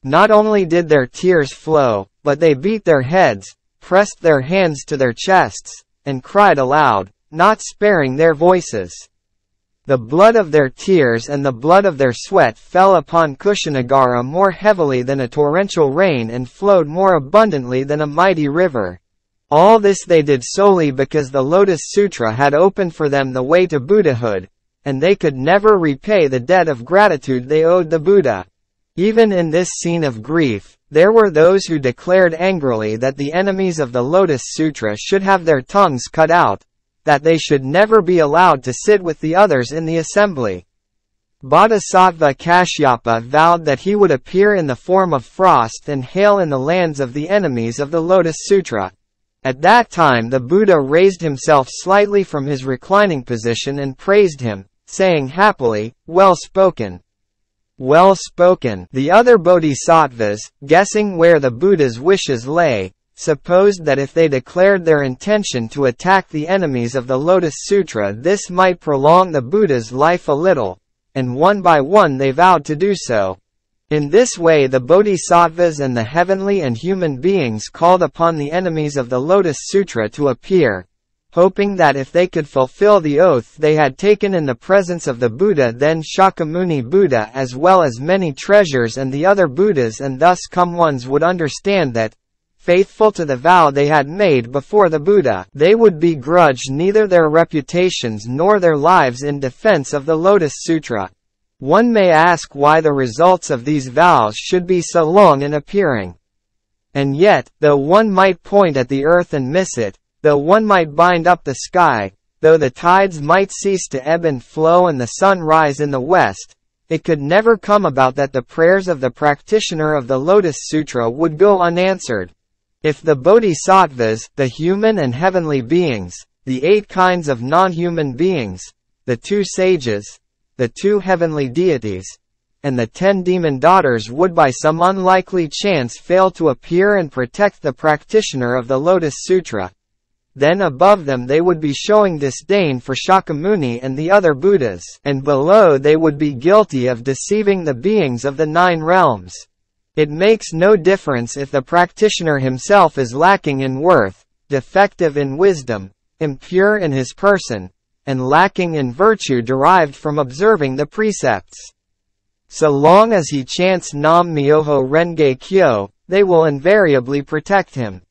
Not only did their tears flow, but they beat their heads, pressed their hands to their chests, and cried aloud, not sparing their voices. The blood of their tears and the blood of their sweat fell upon Kushinagara more heavily than a torrential rain and flowed more abundantly than a mighty river. All this they did solely because the Lotus Sutra had opened for them the way to Buddhahood, and they could never repay the debt of gratitude they owed the Buddha. Even in this scene of grief, there were those who declared angrily that the enemies of the Lotus Sutra should have their tongues cut out, that they should never be allowed to sit with the others in the assembly. Bodhisattva Kashyapa vowed that he would appear in the form of frost and hail in the lands of the enemies of the Lotus Sutra. At that time the Buddha raised himself slightly from his reclining position and praised him, saying happily, "Well spoken. Well spoken." The other bodhisattvas, guessing where the Buddha's wishes lay, supposed that if they declared their intention to attack the enemies of the Lotus Sutra this might prolong the Buddha's life a little, and one by one they vowed to do so. In this way the bodhisattvas and the heavenly and human beings called upon the enemies of the Lotus Sutra to appear, hoping that if they could fulfill the oath they had taken in the presence of the Buddha, then Shakyamuni Buddha as well as many treasures and the other Buddhas and thus come ones would understand that, faithful to the vow they had made before the Buddha, they would begrudge neither their reputations nor their lives in defense of the Lotus Sutra. One may ask why the results of these vows should be so long in appearing. And yet, though one might point at the earth and miss it, though one might bind up the sky, though the tides might cease to ebb and flow and the sun rise in the west, it could never come about that the prayers of the practitioner of the Lotus Sutra would go unanswered. If the bodhisattvas, the human and heavenly beings, the 8 kinds of non-human beings, the 2 sages, the 2 heavenly deities, and the 10 demon daughters would by some unlikely chance fail to appear and protect the practitioner of the Lotus Sutra, then above them they would be showing disdain for Shakyamuni and the other Buddhas, and below they would be guilty of deceiving the beings of the 9 realms. It makes no difference if the practitioner himself is lacking in worth, defective in wisdom, impure in his person, and lacking in virtue derived from observing the precepts. So long as he chants Nam Myoho Renge Kyo, they will invariably protect him.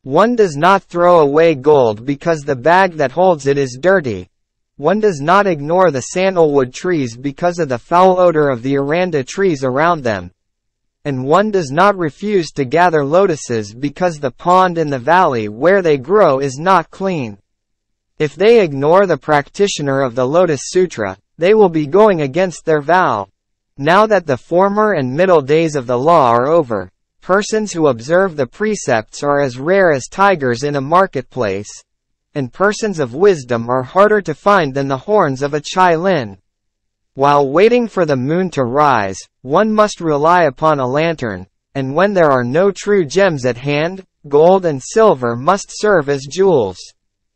One does not throw away gold because the bag that holds it is dirty. One does not ignore the sandalwood trees because of the foul odor of the aranda trees around them. And one does not refuse to gather lotuses because the pond in the valley where they grow is not clean. If they ignore the practitioner of the Lotus Sutra, they will be going against their vow. Now that the former and middle days of the law are over, persons who observe the precepts are as rare as tigers in a marketplace, and persons of wisdom are harder to find than the horns of a chai-lin. While waiting for the moon to rise, one must rely upon a lantern, and when there are no true gems at hand, gold and silver must serve as jewels.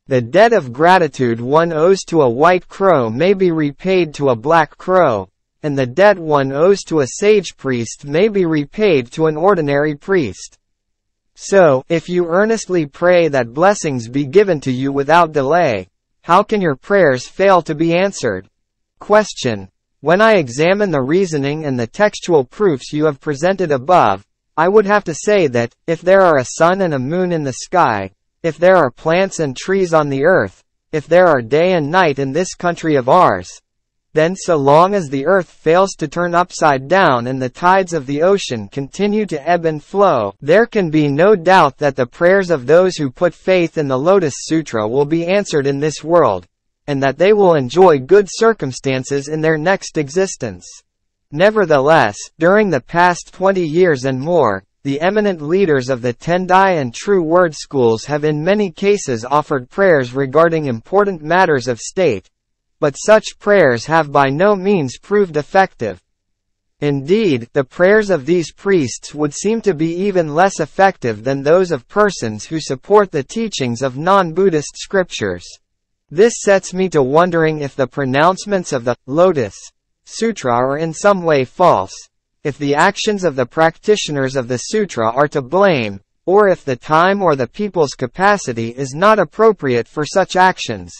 The debt of gratitude one owes to a white crow may be repaid to a black crow, and the debt one owes to a sage priest may be repaid to an ordinary priest. So, if you earnestly pray that blessings be given to you without delay, how can your prayers fail to be answered? Question. When I examine the reasoning and the textual proofs you have presented above, I would have to say that, if there are a sun and a moon in the sky, if there are plants and trees on the earth, if there are day and night in this country of ours, then so long as the earth fails to turn upside down and the tides of the ocean continue to ebb and flow, there can be no doubt that the prayers of those who put faith in the Lotus Sutra will be answered in this world, and that they will enjoy good circumstances in their next existence. Nevertheless, during the past 20 years and more, the eminent leaders of the Tendai and True Word schools have in many cases offered prayers regarding important matters of state, but such prayers have by no means proved effective. Indeed, the prayers of these priests would seem to be even less effective than those of persons who support the teachings of non-Buddhist scriptures. This sets me to wondering if the pronouncements of the Lotus Sutra are in some way false, if the actions of the practitioners of the sutra are to blame, or if the time or the people's capacity is not appropriate for such actions.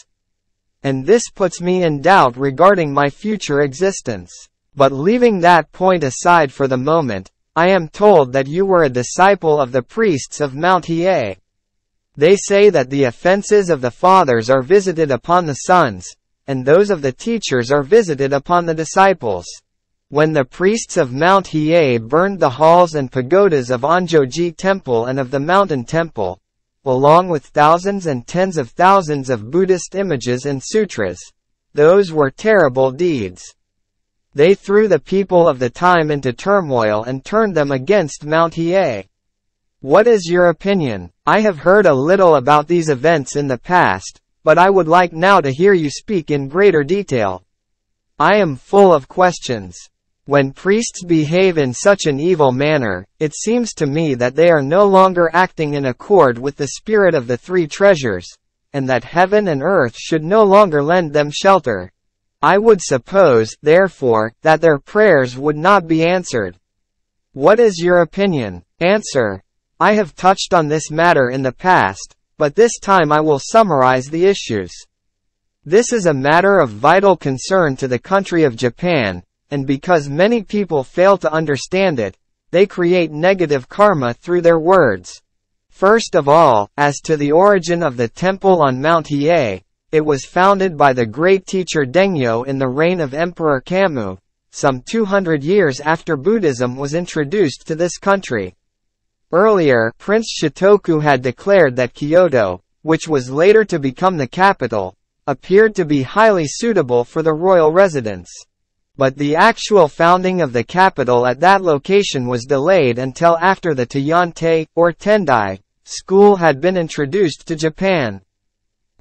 and this puts me in doubt regarding my future existence. But leaving that point aside for the moment, I am told that you were a disciple of the priests of Mount Hiei. They say that the offenses of the fathers are visited upon the sons, and those of the teachers are visited upon the disciples. When the priests of Mount Hiei burned the halls and pagodas of Onjoji Temple and of the Mountain Temple, along with thousands and tens of thousands of Buddhist images and sutras, those were terrible deeds. They threw the people of the time into turmoil and turned them against Mount Hiei. What is your opinion? I have heard a little about these events in the past, but I would like now to hear you speak in greater detail. I am full of questions. When priests behave in such an evil manner, it seems to me that they are no longer acting in accord with the spirit of the three treasures, and that heaven and earth should no longer lend them shelter. I would suppose, therefore, that their prayers would not be answered. What is your opinion? Answer. I have touched on this matter in the past, but this time I will summarize the issues. This is a matter of vital concern to the country of Japan, and because many people fail to understand it, they create negative karma through their words. First of all, as to the origin of the temple on Mount Hiei, it was founded by the great teacher Dengyo in the reign of Emperor Kammu, some 200 years after Buddhism was introduced to this country. Earlier, Prince Shotoku had declared that Kyoto, which was later to become the capital, appeared to be highly suitable for the royal residence. But the actual founding of the capital at that location was delayed until after the Tayante, or Tendai, school had been introduced to Japan.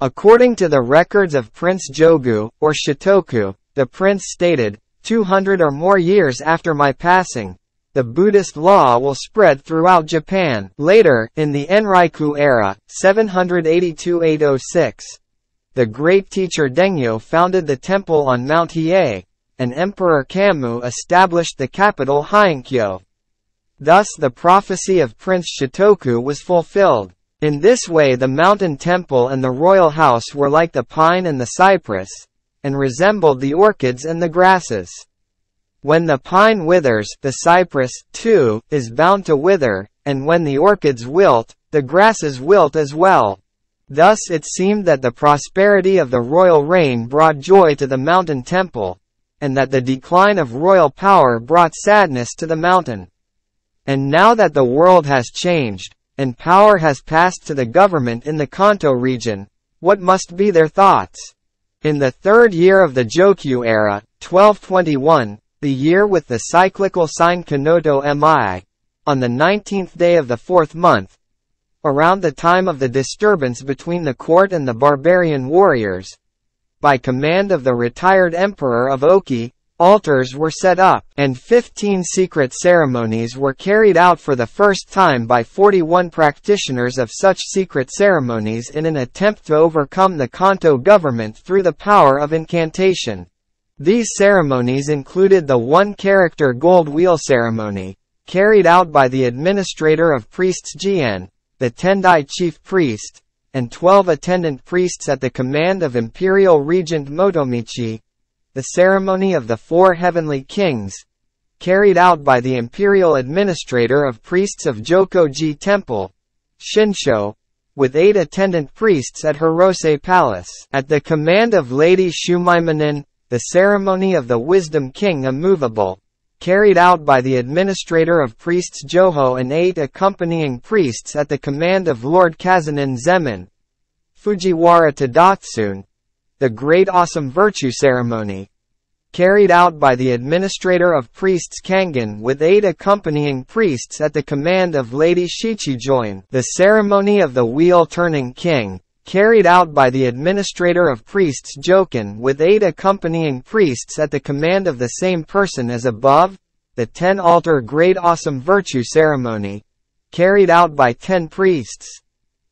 According to the records of Prince Jogu, or Shotoku, the prince stated, 200 or more years after my passing, the Buddhist law will spread throughout Japan. Later, in the Enryaku era, 782–806, the great teacher Dengyo founded the temple on Mount Hiei, and Emperor Kammu established the capital Heiankyo. Thus the prophecy of Prince Shotoku was fulfilled. In this way the mountain temple and the royal house were like the pine and the cypress, and resembled the orchids and the grasses. When the pine withers, the cypress, too, is bound to wither, and when the orchids wilt, the grasses wilt as well. Thus it seemed that the prosperity of the royal reign brought joy to the mountain temple, and that the decline of royal power brought sadness to the mountain. And now that the world has changed, and power has passed to the government in the Kanto region, what must be their thoughts? In the third year of the Jokyu era, 1221, the year with the cyclical sign Kanoto Mi, on the 19th day of the fourth month, around the time of the disturbance between the court and the barbarian warriors, by command of the retired emperor of Oki, altars were set up, and 15 secret ceremonies were carried out for the first time by 41 practitioners of such secret ceremonies in an attempt to overcome the Kanto government through the power of incantation. These ceremonies included the one-character gold wheel ceremony, carried out by the administrator of priests Jien, the Tendai chief priest, and 12 attendant priests at the command of imperial regent Motomichi, the ceremony of the four heavenly kings, carried out by the imperial administrator of priests of Jokoji Temple, Shinsho, with 8 attendant priests at Hirose Palace. At the command of Lady Shumaimanin, the ceremony of the Wisdom King Immovable, carried out by the administrator of priests Joho and 8 accompanying priests at the command of Lord Kazanin Zemin, Fujiwara Tadatsun, the Great Awesome Virtue Ceremony, carried out by the administrator of priests Kangen with 8 accompanying priests at the command of Lady Shichijoin. The ceremony of the Wheel-Turning King, carried out by the administrator of priests Jokin with 8 accompanying priests at the command of the same person as above. The 10-altar Great Awesome Virtue Ceremony, carried out by 10 priests.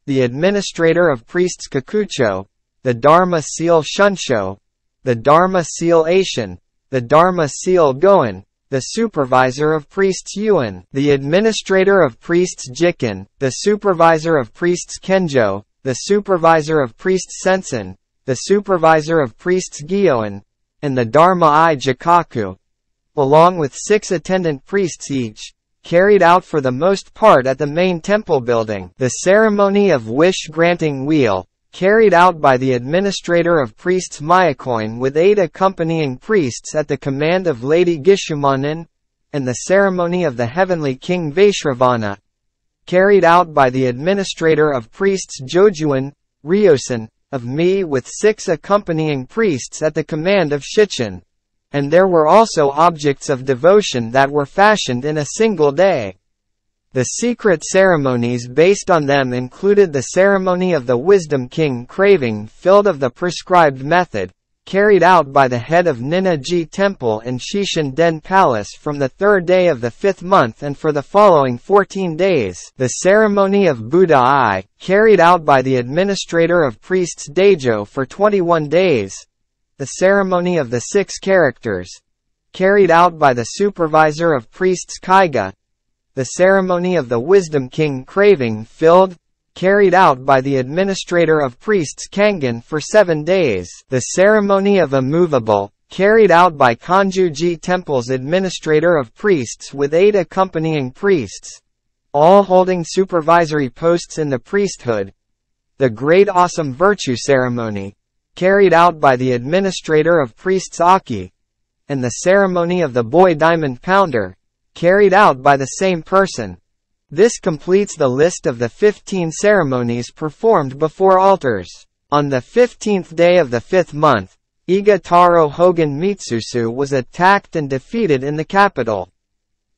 The administrator of priests Kakucho, the Dharma Seal Shunsho, the Dharma Seal Aishin, the Dharma Seal Goen, the supervisor of priests Yuan, the administrator of priests Jikin, the supervisor of priests Kenjo, the supervisor of priests Sensen, the supervisor of priests Gyoen, and the Dharma Jikaku, along with 6 attendant priests each, carried out for the most part at the main temple building. The ceremony of wish-granting wheel, carried out by the administrator of priests Myakoin with 8 accompanying priests at the command of Lady Gishumanin, and the ceremony of the heavenly king Vaishravana, carried out by the administrator of priests Jojuin, Ryosen, of Mi with 6 accompanying priests at the command of Shichen. And there were also objects of devotion that were fashioned in a single day. The secret ceremonies based on them included the ceremony of the Wisdom King craving filled of the prescribed method, carried out by the head of Ninna-ji Temple and Shishin Den Palace from the 3rd day of the 5th month and for the following 14 days. The ceremony of Bun'ei, carried out by the administrator of priests Daijo for 21 days. The ceremony of the 6 characters, carried out by the supervisor of priests Kaiga. The ceremony of the Wisdom King craving filled, carried out by the administrator of priests Kangen for 7 days. The ceremony of immovable, carried out by Kanjuji Temple's administrator of priests with 8 accompanying priests, all holding supervisory posts in the priesthood. The Great Awesome Virtue Ceremony, carried out by the administrator of priests Aki, and the ceremony of the Boy Diamond Pounder, carried out by the same person. This completes the list of the 15 ceremonies performed before altars. On the 15th day of the 5th month, Iga Taro Hogan Mitsusu was attacked and defeated in the capital.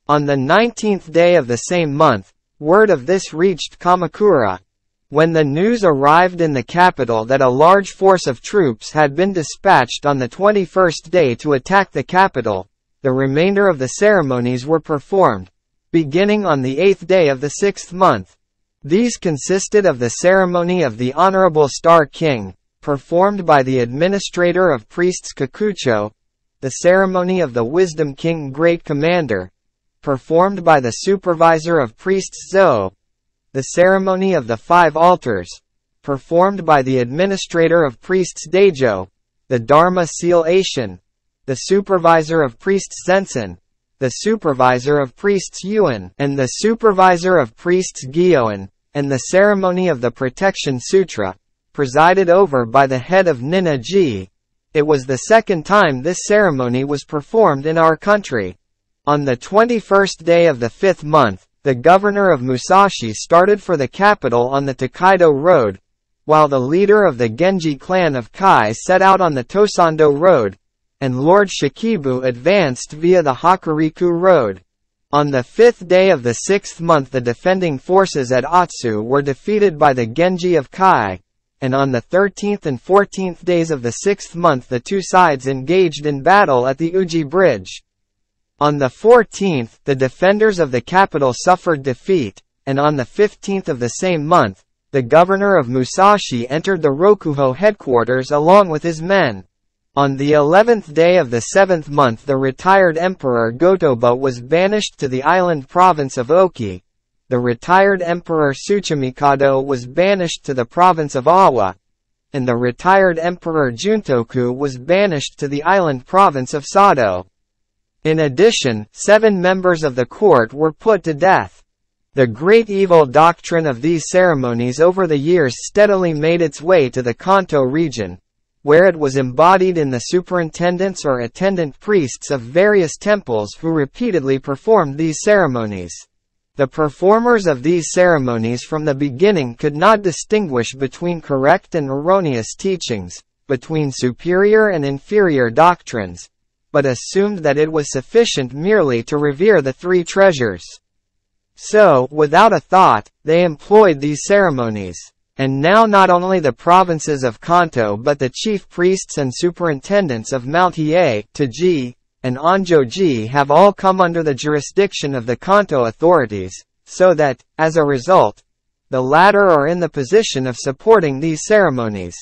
On the 19th day of the same month, word of this reached Kamakura. When the news arrived in the capital that a large force of troops had been dispatched on the 21st day to attack the capital, the remainder of the ceremonies were performed, beginning on the 8th day of the 6th month. These consisted of the ceremony of the Honorable Star King, performed by the administrator of priests Kakucho, the ceremony of the Wisdom King Great Commander, performed by the supervisor of priests Zo, the ceremony of the 5 altars, performed by the administrator of priests Daijo, the Dharma Seal Aishin, the supervisor of priests Zensen, the supervisor of priests Yuan, and the supervisor of priests Gyoen, and the ceremony of the Protection Sutra, presided over by the head of Ninna-ji. It was the 2nd time this ceremony was performed in our country. On the 21st day of the 5th month, the governor of Musashi started for the capital on the Tokaido Road, while the leader of the Genji clan of Kai set out on the Tosando Road, and Lord Shikibu advanced via the Hokuriku Road. On the 5th day of the 6th month the defending forces at Otsu were defeated by the Genji of Kai, and on the 13th and 14th days of the 6th month the 2 sides engaged in battle at the Uji Bridge. On the 14th, the defenders of the capital suffered defeat, and on the 15th of the same month, the governor of Musashi entered the Rokuho headquarters along with his men. On the 11th day of the 7th month the retired emperor Gotoba was banished to the island province of Oki. The retired emperor Tsuchimikado was banished to the province of Awa, and the retired emperor Juntoku was banished to the island province of Sado. In addition, 7 members of the court were put to death. The great evil doctrine of these ceremonies over the years steadily made its way to the Kanto region, where it was embodied in the superintendents or attendant priests of various temples who repeatedly performed these ceremonies. The performers of these ceremonies from the beginning could not distinguish between correct and erroneous teachings, between superior and inferior doctrines, but assumed that it was sufficient merely to revere the 3 treasures. So, without a thought, they employed these ceremonies. And now not only the provinces of Kanto but the chief priests and superintendents of Mount Hiei, Taiji, and Onjoji have all come under the jurisdiction of the Kanto authorities, so that, as a result, the latter are in the position of supporting these ceremonies.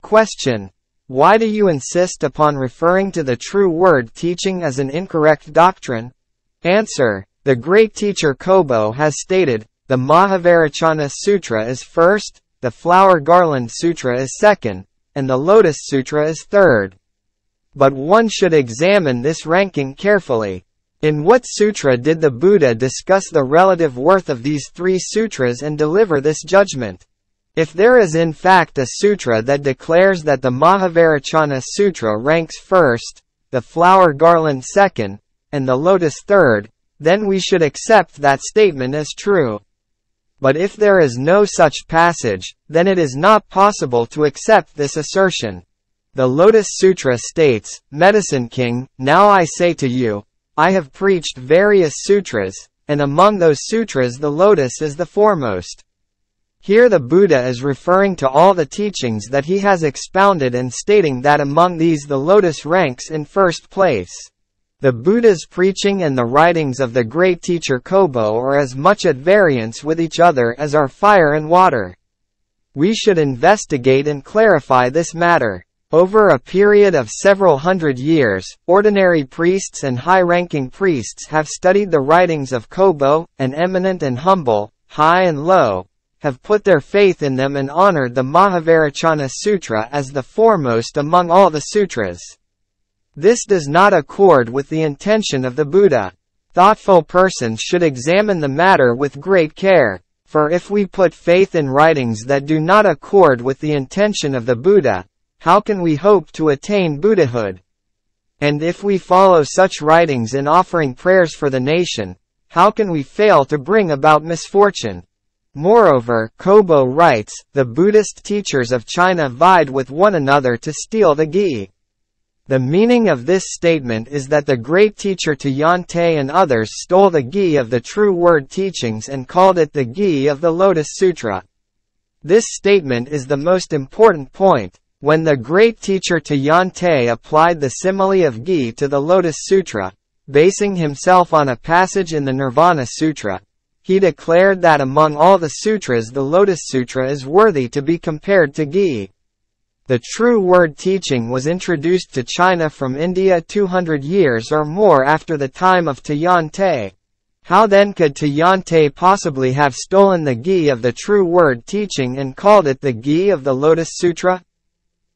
Question: why do you insist upon referring to the true word teaching as an incorrect doctrine? Answer: the great teacher Kobo has stated, the Mahavarachana Sutra is first, the Flower Garland Sutra is second, and the Lotus Sutra is third. But one should examine this ranking carefully. In what sutra did the Buddha discuss the relative worth of these three sutras and deliver this judgment? If there is in fact a sutra that declares that the Mahavajrayana Sutra ranks first, the Flower Garland second, and the Lotus third, then we should accept that statement as true. But if there is no such passage, then it is not possible to accept this assertion. The Lotus Sutra states, "Medicine King, now I say to you, I have preached various sutras, and among those sutras the lotus is the foremost." Here the Buddha is referring to all the teachings that he has expounded and stating that among these the lotus ranks in first place. The Buddha's preaching and the writings of the great teacher Kobo are as much at variance with each other as are fire and water. We should investigate and clarify this matter. Over a period of several hundred years, ordinary priests and high-ranking priests have studied the writings of Kobo, and eminent and humble, high and low, have put their faith in them and honored the Mahavajrayana Sutra as the foremost among all the sutras. This does not accord with the intention of the Buddha. Thoughtful persons should examine the matter with great care, for if we put faith in writings that do not accord with the intention of the Buddha, how can we hope to attain Buddhahood? And if we follow such writings in offering prayers for the nation, how can we fail to bring about misfortune? Moreover, Kobo writes, the Buddhist teachers of China vied with one another to steal the gi. The meaning of this statement is that the great teacher Tiantai and others stole the gi of the true word teachings and called it the gi of the Lotus Sutra. This statement is the most important point. When the great teacher Tiantai applied the simile of gi to the Lotus Sutra, basing himself on a passage in the Nirvana Sutra, he declared that among all the sutras the Lotus Sutra is worthy to be compared to gi. The true word teaching was introduced to China from India 200 years or more after the time of Tiantai. How then could Tiantai possibly have stolen the gi of the true word teaching and called it the gi of the Lotus Sutra?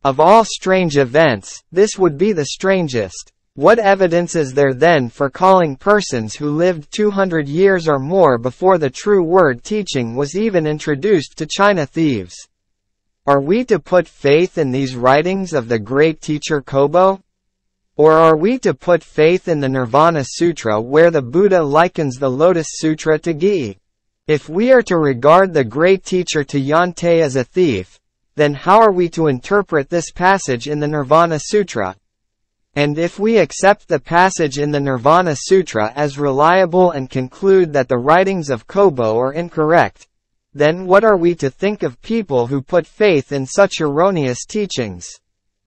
Of all strange events, this would be the strangest. What evidence is there then for calling persons who lived 200 years or more before the true word teaching was even introduced to China thieves? Are we to put faith in these writings of the great teacher Kobo? Or are we to put faith in the Nirvana Sutra where the Buddha likens the Lotus Sutra to gi? If we are to regard the great teacher Tiantai as a thief, then how are we to interpret this passage in the Nirvana Sutra? And if we accept the passage in the Nirvana Sutra as reliable and conclude that the writings of Kobo are incorrect, then what are we to think of people who put faith in such erroneous teachings?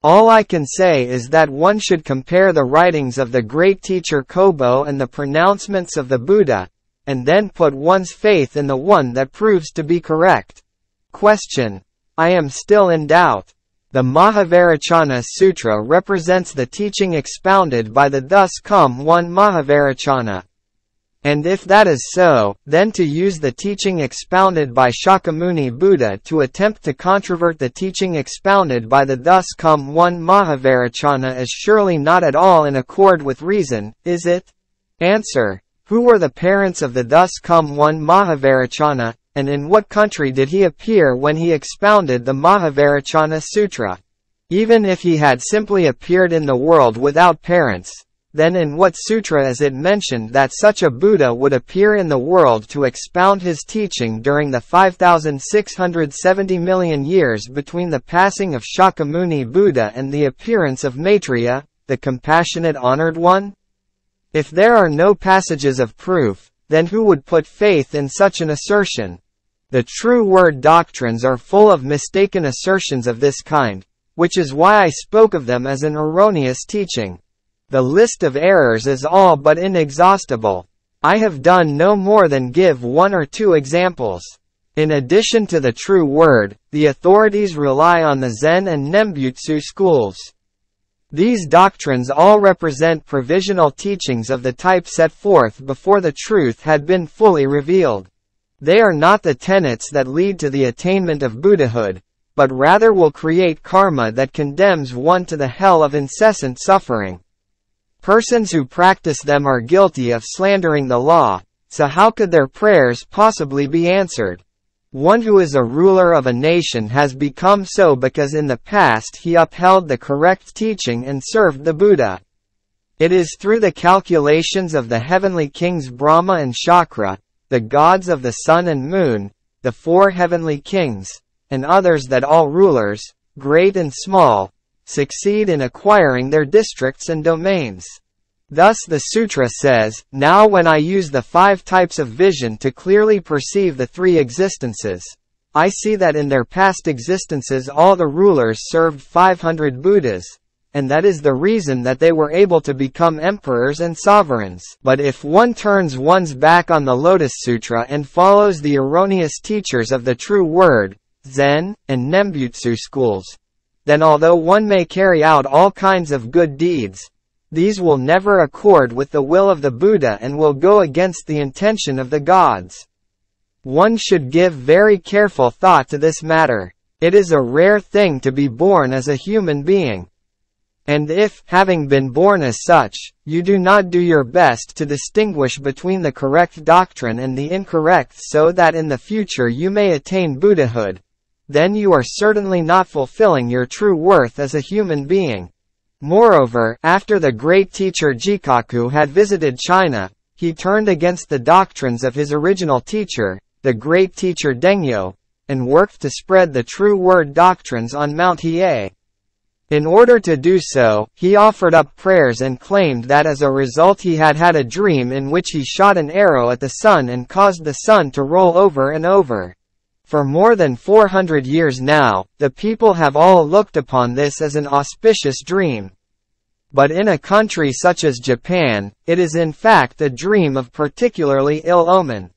All I can say is that one should compare the writings of the great teacher Kobo and the pronouncements of the Buddha, and then put one's faith in the one that proves to be correct. Question. I am still in doubt. The Mahavajrayana Sutra represents the teaching expounded by the thus come one Mahavajrayana. And if that is so, then to use the teaching expounded by Shakyamuni Buddha to attempt to controvert the teaching expounded by the thus come one Mahavajrayana is surely not at all in accord with reason, is it? Answer. Who were the parents of the thus come one Mahavajrayana? And in what country did he appear when he expounded the Mahavajrayana Sutra? Even if he had simply appeared in the world without parents, then in what sutra is it mentioned that such a Buddha would appear in the world to expound his teaching during the 5,670 million years between the passing of Shakyamuni Buddha and the appearance of Maitreya, the compassionate honored one? If there are no passages of proof, then who would put faith in such an assertion? The true word doctrines are full of mistaken assertions of this kind, which is why I spoke of them as an erroneous teaching. The list of errors is all but inexhaustible. I have done no more than give one or two examples. In addition to the true word, the authorities rely on the Zen and Nembutsu schools. These doctrines all represent provisional teachings of the type set forth before the truth had been fully revealed. They are not the tenets that lead to the attainment of Buddhahood, but rather will create karma that condemns one to the hell of incessant suffering. Persons who practice them are guilty of slandering the law, so how could their prayers possibly be answered? One who is a ruler of a nation has become so because in the past he upheld the correct teaching and served the Buddha. It is through the calculations of the heavenly kings Brahma and Shakra, the gods of the sun and moon, the four heavenly kings, and others that all rulers, great and small, succeed in acquiring their districts and domains. Thus the sutra says, "Now when I use the 5 types of vision to clearly perceive the 3 existences, I see that in their past existences all the rulers served 500 Buddhas, and that is the reason that they were able to become emperors and sovereigns. But if one turns one's back on the Lotus Sutra and follows the erroneous teachers of the true word, Zen, and Nembutsu schools, then although one may carry out all kinds of good deeds, these will never accord with the will of the Buddha and will go against the intention of the gods." One should give very careful thought to this matter. It is a rare thing to be born as a human being. And if, having been born as such, you do not do your best to distinguish between the correct doctrine and the incorrect so that in the future you may attain Buddhahood, then you are certainly not fulfilling your true worth as a human being. Moreover, after the great teacher Jikaku had visited China, he turned against the doctrines of his original teacher, the great teacher Dengyo, and worked to spread the true word doctrines on Mount Hiei. In order to do so, he offered up prayers and claimed that as a result he had had a dream in which he shot an arrow at the sun and caused the sun to roll over and over. For more than 400 years now, the people have all looked upon this as an auspicious dream. But in a country such as Japan, it is in fact a dream of particularly ill omen.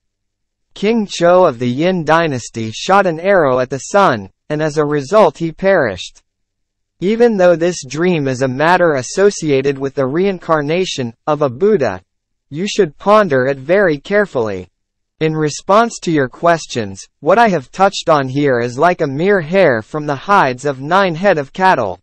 King Cho of the Yin dynasty shot an arrow at the sun, and as a result he perished. Even though this dream is a matter associated with the reincarnation of a Buddha, you should ponder it very carefully. In response to your questions, what I have touched on here is like a mere hair from the hides of 9 head of cattle.